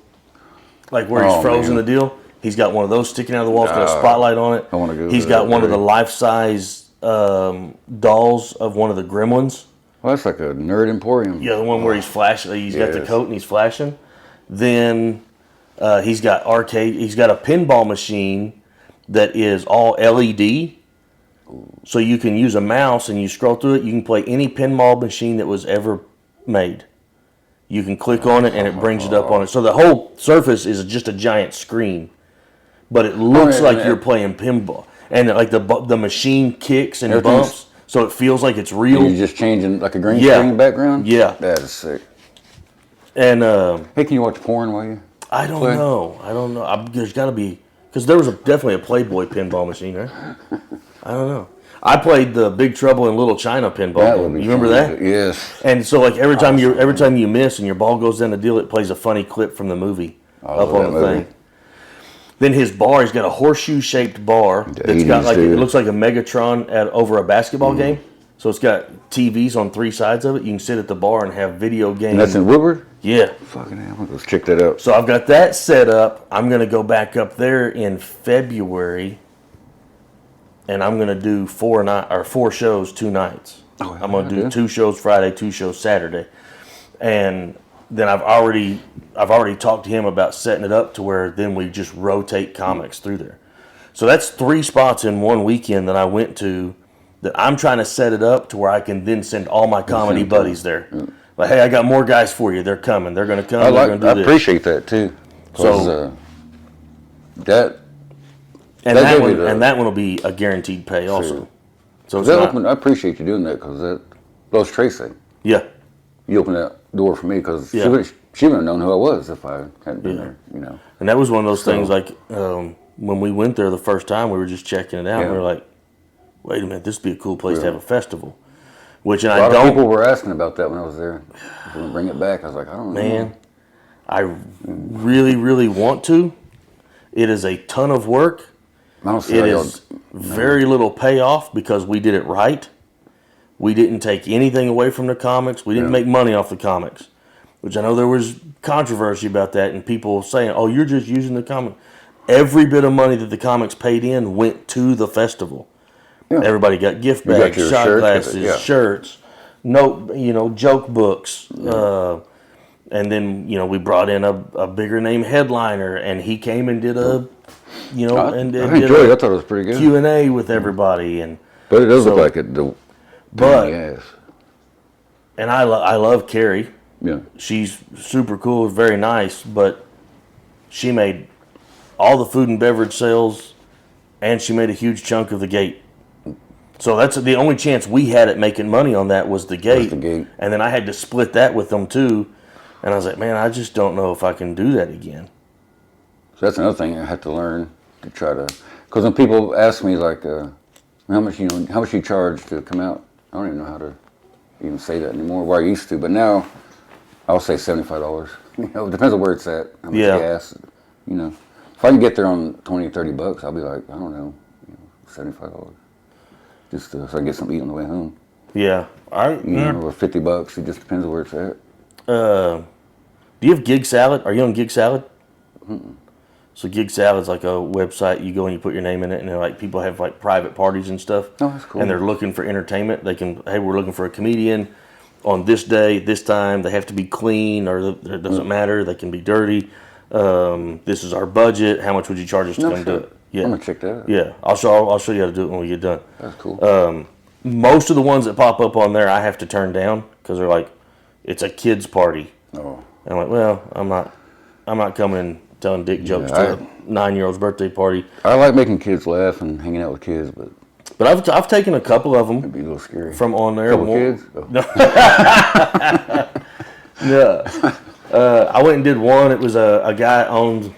like where he's frozen the deal. He's got one of those sticking out of the wall. It's got a spotlight on it. I want to go. He's got one of the life-size dolls of one of the Gremlins. Well, that's like a nerd emporium. Yeah, the one where he's flashing. He's got the coat and he's flashing. Then he's got arcade. He's got a pinball machine that is all LED. So you can use a mouse and you scroll through it. You can play any pinball machine that was ever made. You can click on it and it brings it up on it. So the whole surface is just a giant screen. But it looks like you're playing pinball. And like the machine kicks and bumps. So it feels like it's real. You're just changing like a green screen background? Yeah. That is sick. And hey, can you watch porn while you I don't know. There's got to be... Because there was definitely a Playboy pinball machine, right? I don't know. I played the Big Trouble in Little China pinball game. You remember that? Yes. And so like every time you miss and your ball goes down the deal, it plays a funny clip from the movie up on the thing. Then his bar, he's got a horseshoe-shaped bar that's got like it looks like a Megatron over a basketball game. So it's got TVs on 3 sides of it. You can sit at the bar and have video games. And that's in Woodward? Yeah. Fucking hell, let's check that out. So I've got that set up. I'm going to go back up there in February, and I'm going to do 4 shows 2 nights. Oh, I'm going to do 2 shows Friday, 2 shows Saturday. And then I've already talked to him about setting it up to where then we just rotate comics through there. So that's 3 spots in one weekend that I went to that I'm trying to set it up to where I can then send all my comedy buddies there. Like, hey, I got more guys for you. They're coming. They're going to come. I appreciate that too. So that one will be a guaranteed pay also. So I appreciate you doing that because that was Tracy. Yeah. You opened that door for me because she wouldn't have known who I was if I hadn't been there. You know. And that was one of those things like when we went there the first time, we were just checking it out. And we were like, wait a minute, this would be a cool place to have a festival. Which and a lot of people were asking about that when I was there. If we bring it back, I was like, I don't know. Man, I really, really want to. It is a ton of work. It is very little payoff because we did it right. We didn't take anything away from the comics. We didn't make money off the comics, which I know there was controversy about that and people saying, oh, you're just using the comic. Every bit of money that the comics paid in went to the festival. Yeah. Everybody got gift bags, shot glasses, shirts, joke books. And then, we brought in a bigger name headliner and he came and did I thought it was pretty good. Q&A with everybody. But it does look like it. And I love Carrie. Yeah. She's super cool, very nice, but she made all the food and beverage sales and she made a huge chunk of the gate. So that's the only chance we had at making money on that was the gate. And then I had to split that with them too. And I was like, man, I just don't know if I can do that again. So that's another thing I had to learn to try to, because when people ask me like, how much you charge to come out, I don't even know how to even say that anymore. Where I used to, but now I'll say $75. You know, it depends on where it's at. How much Yeah. gas. You know, if I can get there on $20, $30, I'll be like, I don't know, $75. Just so I can get something to eat on the way home. Yeah. You know, or $50. It just depends on where it's at. Do you have Gig Salad? Are you on Gig Salad? Mm-mm. So Gig Salad's like a website. You go and you put your name in it, and like people have like private parties and stuff. Oh, that's cool. And they're looking for entertainment. They can, hey, we're looking for a comedian on this day, this time. They have to be clean, or it doesn't matter. They can be dirty. This is our budget. How much would you charge us to come do it? Yeah, I'm gonna check that out. Yeah, I'll show you how to do it when we get done. That's cool. Most of the ones that pop up on there, I have to turn down because they're like, it's a kids party. Oh. And I'm like, well, I'm not coming and telling dick jokes to a 9-year-old's birthday party. I like making kids laugh and hanging out with kids, but I've taken a couple of them. it'd be a little scary. From on there. Couple kids? Oh. No. No. I went and did one. It was a guy owned.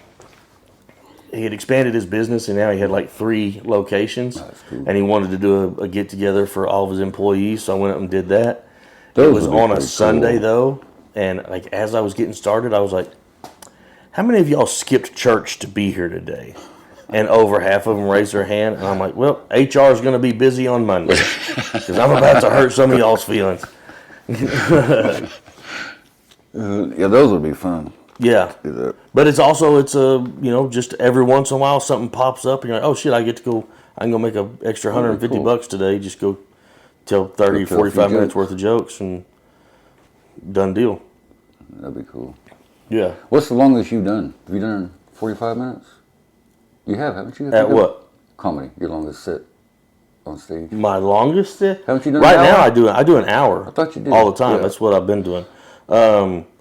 He had expanded his business, and now he had like 3 locations. That's cool. And he wanted to do a get together for all of his employees, so I went up and did that. Those It was would be on a pretty Sunday cool. though, and like as I was getting started, I was like, "How many of y'all skipped church to be here today?" And over half of them raised their hand, and I'm like, "Well, HR is going to be busy on Monday because I'm about to hurt some of y'all's feelings." Yeah, those would be fun. Yeah, Do that. but it's just every once in a while something pops up, and you're like, "Oh shit, I can go make an extra $150 today. Just go tell 30, 45 minutes jokes. worth of jokes, and done deal." That'd be cool. Yeah. What's the longest you've done? Have you done 45 minutes? You have, haven't you? At what? Comedy. Your longest set on stage. My longest set? Haven't you done Right an now hour? I do an hour. I thought you did. All the time. Yeah. That's what I've been doing.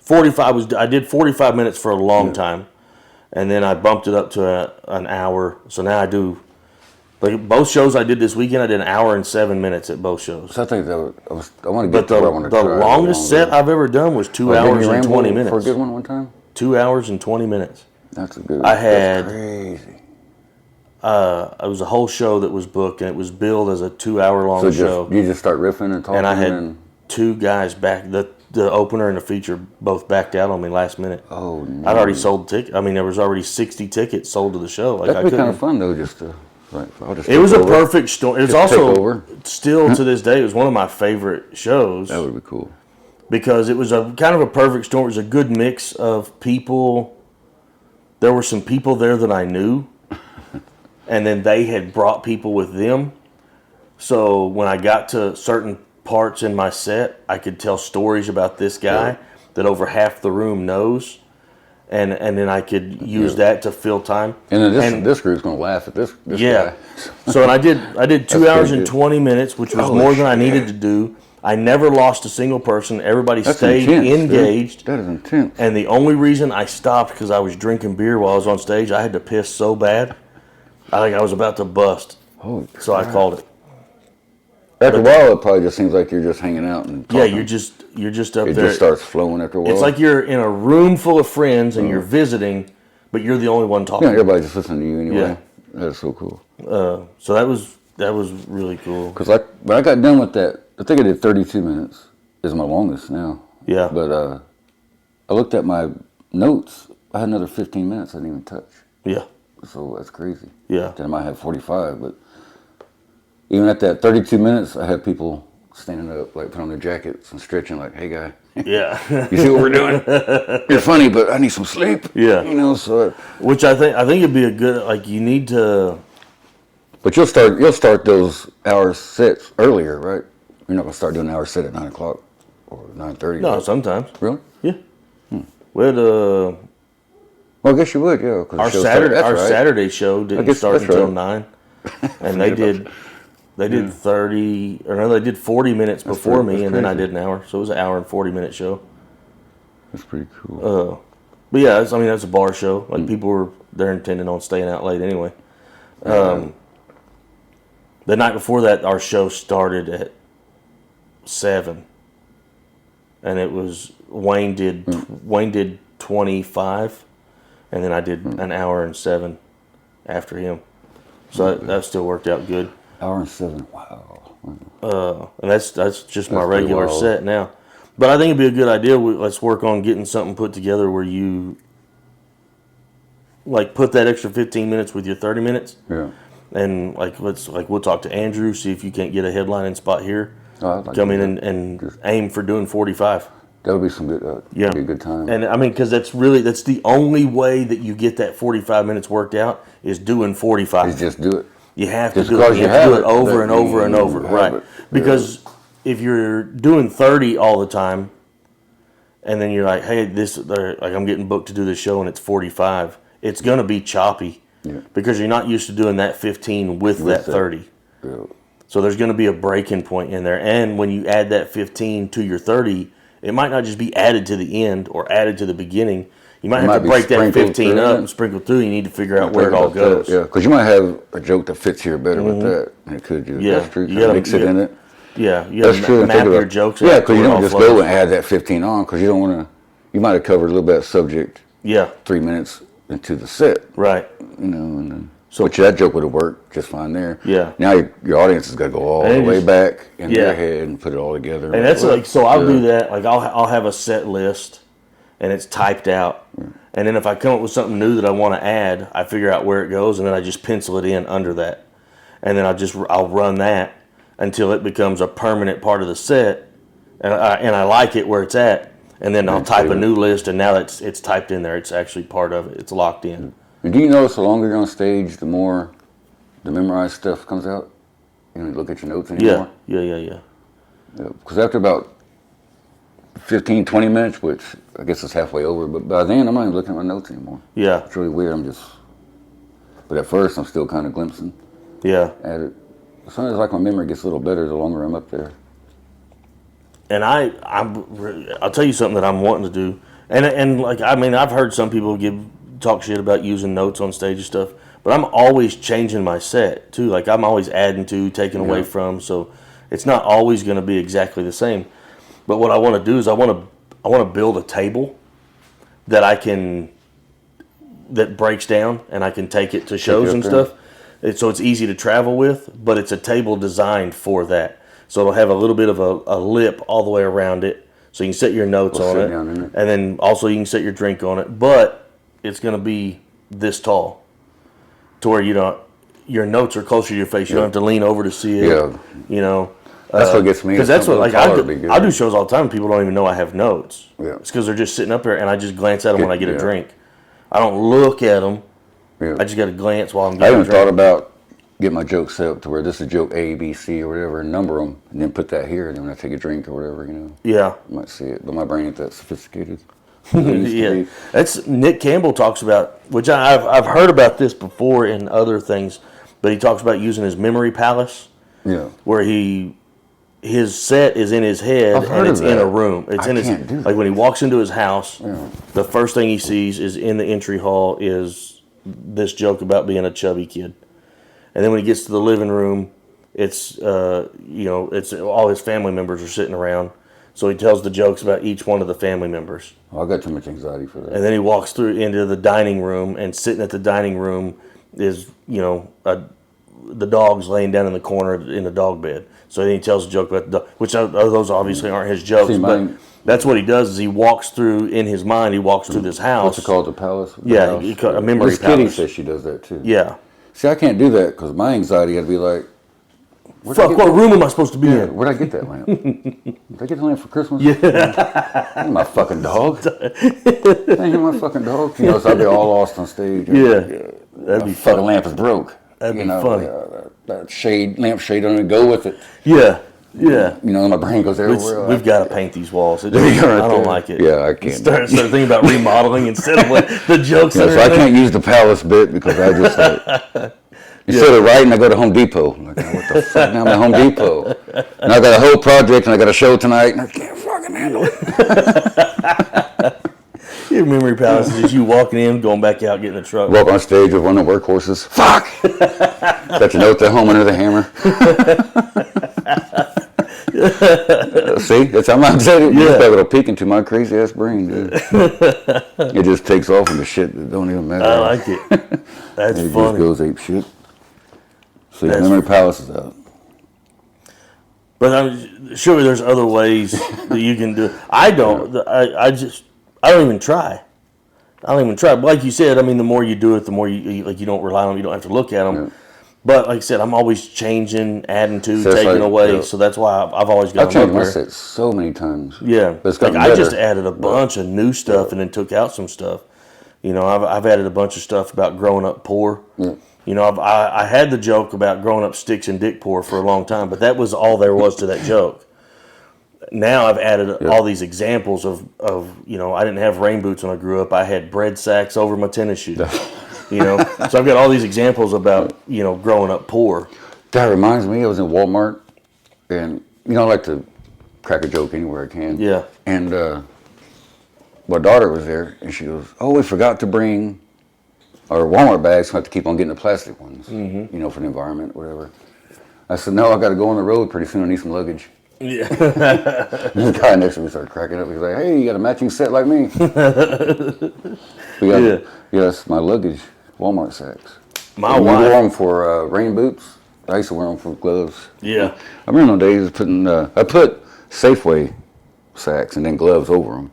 45 I did 45 minutes for a long time, and then I bumped it up to an hour. So now I do, like both shows I did this weekend, I did an hour and 7 minutes at both shows. So I think I want to get But to where I want to the try. longest set I've ever done was 2 Didn't hours you and ramble 20 for a minutes. good one time? 2 hours and 20 minutes. That's a good. I had- That's crazy. It was a whole show that was booked, and it was billed as a 2 hour long So show. you just start riffing and talking, And I had 2 guys back. The opener and the feature both backed out on me last minute. Oh no! I'd already sold tickets. I mean, there was already 60 tickets sold to the show. Like That'd I be kind couldn't. of fun though, just to. Right, I'll just It was a take over. perfect storm. It was Just take also over. still to this day. It was one of my favorite shows That would be cool. because it was a kind of a perfect storm. It was a good mix of people. There were some people there that I knew, and then they had brought people with them. So when I got to certain parts in my set, I could tell stories about this guy that over half the room knows, and then I could use that to fill time. And then this group's gonna laugh at this Yeah. guy. So and I did 2 That's hours pretty and good. 20 minutes, which was Holy more than I shit. needed to do. I never lost a single person. Everybody That's stayed intense, dude. engaged. That is intense. And the only reason I stopped because I was drinking beer while I was on stage. I had to piss so bad. I think I was about to bust. Holy So I crap. called it. After a while, it probably just seems like you're just hanging out and talking. Yeah, you're just up It there. just starts flowing after a while. It's like you're in a room full of friends and you're visiting, but you're the only one talking. yeah, everybody's just listening to you anyway. Yeah. That's so cool. So that was really cool. Because when I got done with that, I think I did 32 minutes. Is my longest now. Yeah. But I looked at my notes. I had another 15 minutes I didn't even touch. Yeah. So that's crazy. Yeah. Then I might have 45, but even at that 32 minutes, I had people standing up, like putting on their jackets and stretching, like, "Hey, guy, Yeah. you see what we're doing? You're funny, but I need some sleep." Yeah. You know, so. Which I think it'd be a good, like, you need to. But you'll start those hour sets earlier, right? You're not gonna start doing an hour set at 9 o'clock or 9:30. No, right? sometimes. Really? Yeah. We had Well, I guess you would, yeah. 'cause the our show started- Saturday that's our right. Saturday show didn't guess start that's until right. 9, and they did 30 or no, they did 40 minutes before me, that's and then I crazy. did an hour, so it was an hour and 40-minute show. That's pretty cool. But yeah, that's a bar show. Like people were they're intending on staying out late anyway. The night before that, our show started at 7, and it was Wayne did 25, and then I did an hour and 7 after him. So that still worked out good. Hour and 7. Wow. And that's just my That's pretty regular wild. set now. But I think it'd be a good idea. Let's work on getting something put together where you like put that extra 15 minutes with your 30 minutes. Yeah. And we'll talk to Andrew, see if you can't get a headlining spot here. Oh, I'd like Come to in do and aim for doing 45. That would be some good. Yeah, be a good time. And I mean, because that's the only way that you get that 45 minutes worked out is doing 45. You just do it. You have Just to do it. You have to do it over that and over and over, right? it. Because if you're doing 30 all the time, and then you're like, hey, I'm getting booked to do this show, and it's 45, it's gonna be choppy because you're not used to doing that 15 with that 30. Yeah. So there's going to be a breaking point in there, and when you add that 15 to your 30. It might not just be added to the end or added to the beginning. You might have to break that 15 up and sprinkle through. You need to figure out where it all goes. Yeah, because you might have a joke that fits here better with that. And it could. That's true. You got to mix it in it. Yeah, you got to map your jokes. Yeah, because you don't just go and add that 15 on because you don't want to. You might have covered a little bit of subject. Yeah. 3 minutes into the set. Right. You know, and then, which that joke would have worked just fine there. Yeah. Now your audience has got to go all the way back in their head and put it all together. And that's so I'll do that. Like I'll have a set list, and it's typed out. And then if I come up with something new that I want to add, I figure out where it goes, and then I just pencil it in under that. And then I'll run that until it becomes a permanent part of the set, and I like it where it's at. And then I'll type a new list, and now it's typed in there. It's actually part of it. It's locked in. And do you notice the longer you're on stage, the more the memorized stuff comes out? You don't look at your notes anymore? Yeah. Because after about 15, 20 minutes, which I guess is halfway over, but by then I'm not even looking at my notes anymore. Yeah. It's really weird. But at first I'm still kind of glimpsing at it. Sometimes like my memory gets a little better the longer I'm up there. And I'll tell you something that I'm wanting to do. And like, I mean, I've heard some people talk shit about using notes on stage and stuff, but I'm always changing my set too. Like I'm always adding to, taking away from, so it's not always going to be exactly the same. But what I want to do is I want to build a table that that breaks down and I can take it to shows and stuff. So it's easy to travel with, but it's a table designed for that. So it'll have a little bit of a lip all the way around it, so you can set your notes on it, and then also you can set your drink on it. But it's going to be this tall, to where your notes are closer to your face. You don't have to lean over to see it. Yeah. You know. That's what gets me. Because that's what I do shows all the time. People don't even know I have notes. Yeah. It's because they're just sitting up there, and I just glance at them when I get a drink. I don't look at them. Yeah. I just got to glance while I'm getting a drink. I even thought about getting my jokes set up to where this is joke A, B, C, or whatever, and number them, and then put that here, and then when I take a drink or whatever, Yeah. You might see it, but my brain ain't that sophisticated. Yeah. That's Nick Campbell talks about, which I've heard about this before in other things, but he talks about using his memory palace. Yeah. Where his set is in his head and it's in a room. It's like when he walks into his house, the first thing he sees is in the entry hall is this joke about being a chubby kid. And then when he gets to the living room, it's it's all his family members are sitting around. So he tells the jokes about each one of the family members. I got too much anxiety for that. And then he walks through into the dining room, and sitting at the dining room is, the dog's laying down in the corner in the dog bed. So then he tells a joke about the dog, which those obviously aren't his jokes, but that's what he does is he walks through, in his mind, he walks through this house. What's it called, the palace? A memory palace. Kitty says she does that too. Yeah. See, I can't do that because my anxiety had to be like, fuck, what room am I supposed to be in? Where'd I get that lamp? Did I get the lamp for Christmas? Yeah. Ain't my fucking dog. Ain't my fucking dog. So I'd be all lost on stage. Yeah. That'd be fucking lamp is broke. That'd be funny. That lamp shade don't even go with it. Yeah. Yeah. My brain goes everywhere. We've got to paint these walls. I don't like it. Yeah, I can't. Start thinking about remodeling instead of the jokes. So I can't use the palace bit because I just instead of writing, I go to Home Depot. I'm like, what the fuck? Now I'm at Home Depot. And I got a whole project and I got a show tonight and I can't fucking handle it. Your memory palace is just you walking in, going back out, getting the truck. Walk on stage with one of the workhorses. Fuck! Got your notes at home under the hammer. See, that's how I'm excited. Yeah. It'll peek into my crazy ass brain, dude. It just takes off into shit that don't even matter. I like it. That's it funny. Just goes ape shit. So your memory palace is out. But surely there's other ways that you can do it. I don't. I don't even try. I don't even try. But like you said, I mean, the more you do it, the more you don't rely on them. You don't have to look at them. Yeah. But like I said, I'm always changing, adding to, taking away. Yeah. So that's why I've always got. I've changed my set so many times. Yeah, but it's I just added a bunch of new stuff and then took out some stuff. You know, I've added a bunch of stuff about growing up poor. Yeah. You know, I had the joke about growing up sticks and dick poor for a long time, but that was all there was to that joke. Now I've added all these examples of you know, I didn't have rain boots when I grew up. I had bread sacks over my tennis shoes. You know, so I've got all these examples about, you know, growing up poor. That reminds me, I was in Walmart, and, you know, I like to crack a joke anywhere I can. Yeah. And my daughter was there, and she goes, "Oh, we forgot to bring our Walmart bags. So I have to keep on getting the plastic ones, you know, for the environment, whatever." I said, "No, I got to go on the road pretty soon. I need some luggage." Yeah. This guy next to me started cracking up. He's like, "Hey, you got a matching set like me?" Yes, my luggage. Walmart sacks. My wife. We wore them for rain boots. I used to wear them for gloves. Yeah. I remember those days I put Safeway sacks and then gloves over them.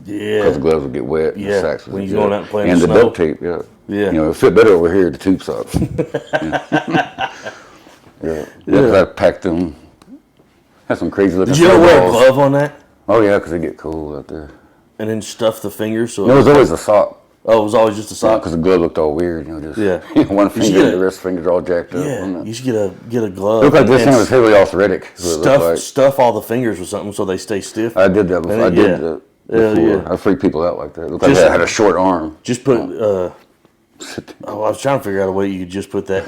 Yeah. Because the gloves would get wet. Yeah. And the sacks would when you're going out playing and the the snow. duct tape, yeah. Yeah. You know, it fit better over here, the tube socks. Yeah. I packed them. Had some crazy looking. Did you ever wear a glove on that? Oh yeah, because it get cold out there. And then stuff the fingers? So it was always a sock. Oh, it was always just a sock? Because the glove looked all weird, you know, just one finger and the rest fingers all jacked up. Yeah, you should get a glove. It looked like this thing was heavily arthritic. Stuff all the fingers with something so they stay stiff. I did that before. I did that before. Yeah. I freaked people out like that. It looked like I had a short arm. Just put, I was trying to figure out a way you could just put that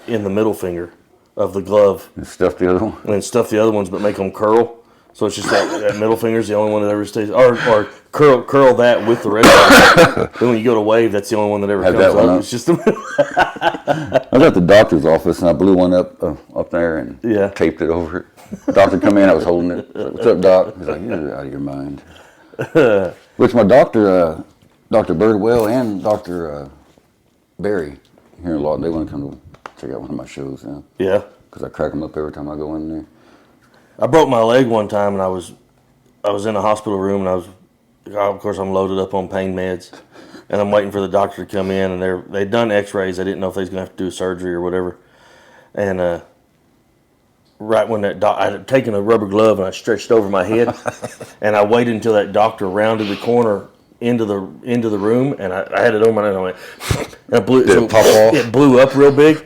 in the middle finger of the glove. And stuff the other one. And then stuff the other ones, but make them curl. So it's just that middle finger is the only one that ever stays. Or curl that with the rest of it. Then when you go to wave, that's the only one that ever comes up. It's just the middle. I was at the doctor's office and I blew one up there and taped it over it. The doctor come in, I was holding it. Like, "What's up, Doc?" He's like, "You're out of your mind." Which my doctor, Dr. Birdwell and Dr. Barry here in Lawton, they want to come to check out one of my shows now. Yeah. Because I crack them up every time I go in there. I broke my leg one time, and I was in a hospital room, and of course, I'm loaded up on pain meds, and I'm waiting for the doctor to come in, and they'd done X-rays. I didn't know if they was gonna have to do surgery or whatever, and right when I had taken a rubber glove and I stretched over my head, and I waited until that doctor rounded the corner into the room, and I had it on my head, and I went, and I blew it pop off. It blew up real big,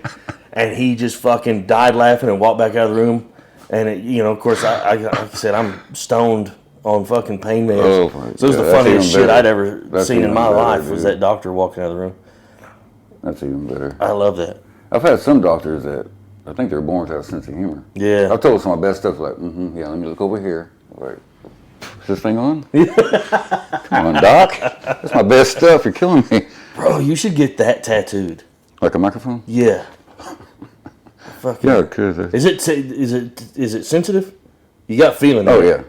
and he just fucking died laughing and walked back out of the room. And, you know, of course, like I said, I'm stoned on fucking pain meds. Oh, so it was the funniest shit I'd ever seen in my life was that doctor walking out of the room. That's even better. I love that. I've had some doctors that I think they're born to have a sense of humor. Yeah. I've told some of my best stuff like, yeah, let me look over here. Like, is this thing on? Come on, Doc. That's my best stuff. You're killing me. Bro, you should get that tattooed. Like a microphone? Yeah. Fucking. Yeah, because is it sensitive? You got feeling? Oh yeah.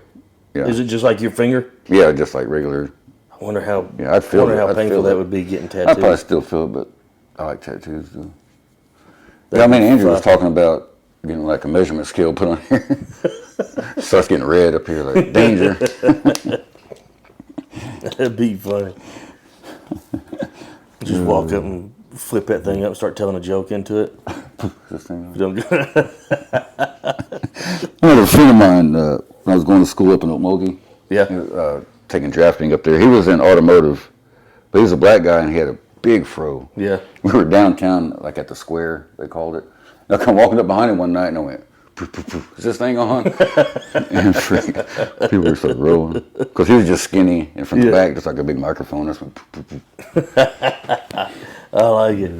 Yeah. Is it just like your finger? Yeah, just like regular. I wonder how. Yeah, I'd feel. How painful that would be getting tattooed. I probably still feel it, but I like tattoos too. Yeah, I mean, Andrew was talking about getting like a measurement scale put on here. Starts getting red up here, like danger. That'd be funny. Just walk up and flip that thing up, and start telling a joke into it. This thing. I had a friend of mine when I was going to school up in Okmulgee. Yeah. Taking drafting up there. He was in automotive, but he was a black guy and he had a big fro. Yeah. We were downtown, like at the square, they called it. And I come walking up behind him one night and I went, "Poof, poof, poof. Is this thing on?" And people were sort of rolling. Because he was just skinny and from the back, just like a big microphone. That's went, poof, poof, poof. I like it.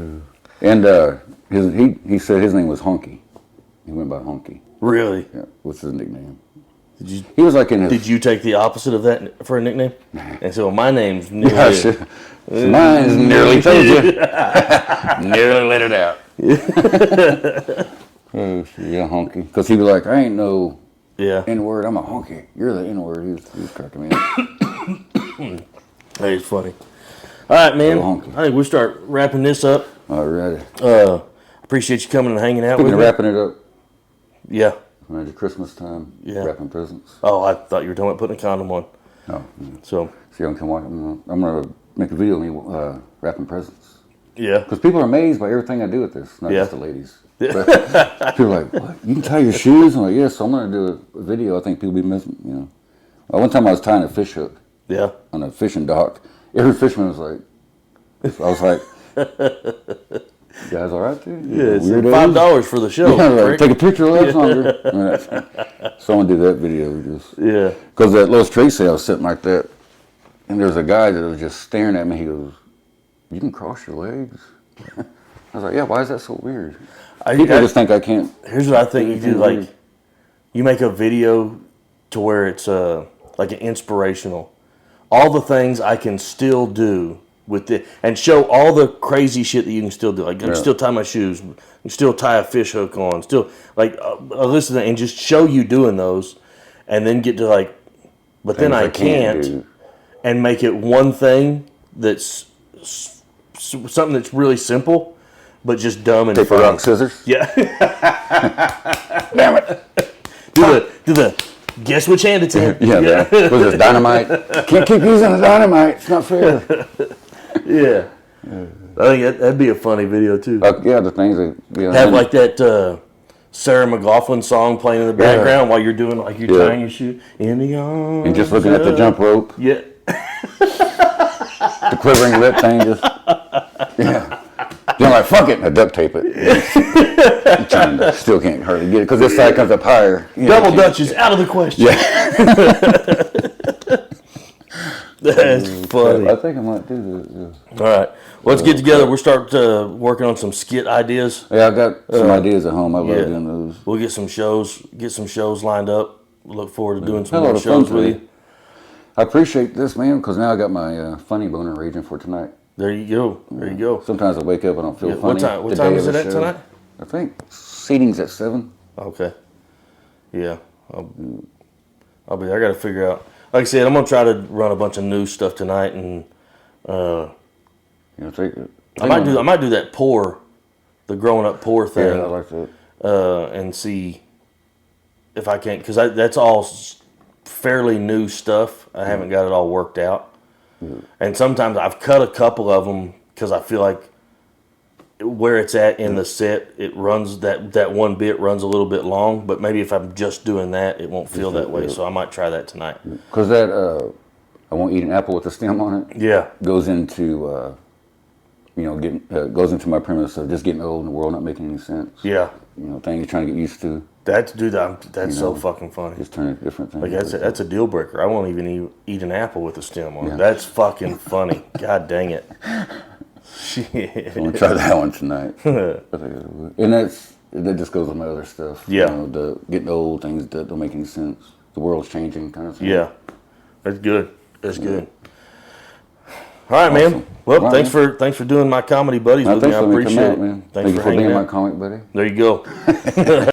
And he said his name was Honky. He went by Honky. Really? Yeah. What's his nickname? He was like in his... Did you take the opposite of that for a nickname? And so my name's nearly... Mine's nearly told you. Nearly let it out. Yeah, Honky. Because he was like, "I ain't no N-word. I'm a honky. You're the N-word." He was cracking me up. Hey, it's funny. All right, man. I think we'll start wrapping this up. All right. Appreciate you coming and hanging out Speaking with of me. wrapping it up. Yeah. Around Christmas time, wrapping presents. Oh, I thought you were talking about putting a condom on. Oh, So you can come watch. I'm gonna make a video of me wrapping presents. Yeah. Because people are amazed by everything I do with this, not just the ladies. But people are like, what? You can tie your shoes? I'm like, yes, so I'm going to do a video. I think people be missing, you know. One time I was tying a fish hook on a fishing dock. Every fisherman was like, so I was like, you guys all right, dude? Yeah, it's $5 for the show. Yeah, like, take a picture of that longer. Someone did that video. Because at Lowe's trade sale, I was sitting like that, and there was a guy that was just staring at me. He goes, you can cross your legs? I was like, yeah, why is that so weird? People just think I can't. Here's what I think you do. Like, you make a video to where it's like an inspirational. All the things I can still do with it, and show all the crazy shit that you can still do. Like, I can still tie my shoes, I can still tie a fish hook on, still, like, listen and just show you doing those, and then get to, like, but then I can't, and make it one thing that's something that's really simple, but just dumb and paper, rock, scissors. Yeah. Damn it. Do the guess which hand it's in. Yeah. Was this dynamite? Can't keep using the dynamite. It's not fair. Yeah. I think that'd be a funny video too. The things that have like that Sarah McLachlan song playing in the background while you're doing like you're tying your shoe in the arms and just looking at the jump rope. Yeah. The quivering lip thing just You're like, fuck it, and I duct tape it. I'm trying to, still can't hardly get it because this side comes up higher. Double Dutch is out of the question. That's funny. I think I might do this. All right. Let's get together. We'll start working on some skit ideas. Yeah, I got some ideas at home. I love doing those. We'll get some shows lined up. Look forward to doing some more shows with you. I appreciate this, man, because now I got my funny boner raging for tonight. There you go. There you go. Sometimes I wake up and I don't feel funny. What time is it at tonight? I think seating's at 7. Okay. Yeah. I'll be there. I got to figure out. Like I said, I'm going to try to run a bunch of new stuff tonight, and I might do that the growing up poor thing. Yeah, I like that. And see if I can, because that's all fairly new stuff. I haven't got it all worked out. And sometimes I've cut a couple of them because I feel like where it's at in the set, it runs that one bit runs a little bit long. But maybe if I'm just doing that, it won't feel that way. So I might try that tonight. Because that I won't eat an apple with a stem on it. Yeah, goes into goes into my premise of just getting old and the world not making any sense. Yeah, thing you're trying to get used to. That's so fucking funny. Just turn it different things. Like that's a deal breaker. I won't even eat an apple with a stem on it. That's fucking funny. God dang it. Shit. I'm gonna try that one tonight. And that just goes with my other stuff. Yeah. The getting old, things that don't make any sense. The world's changing, kind of thing. Yeah. That's good. That's good. All right, man. Well, thanks for doing my comedy buddies with me. I appreciate it. Man. Thank you for being my comic buddy. There you go.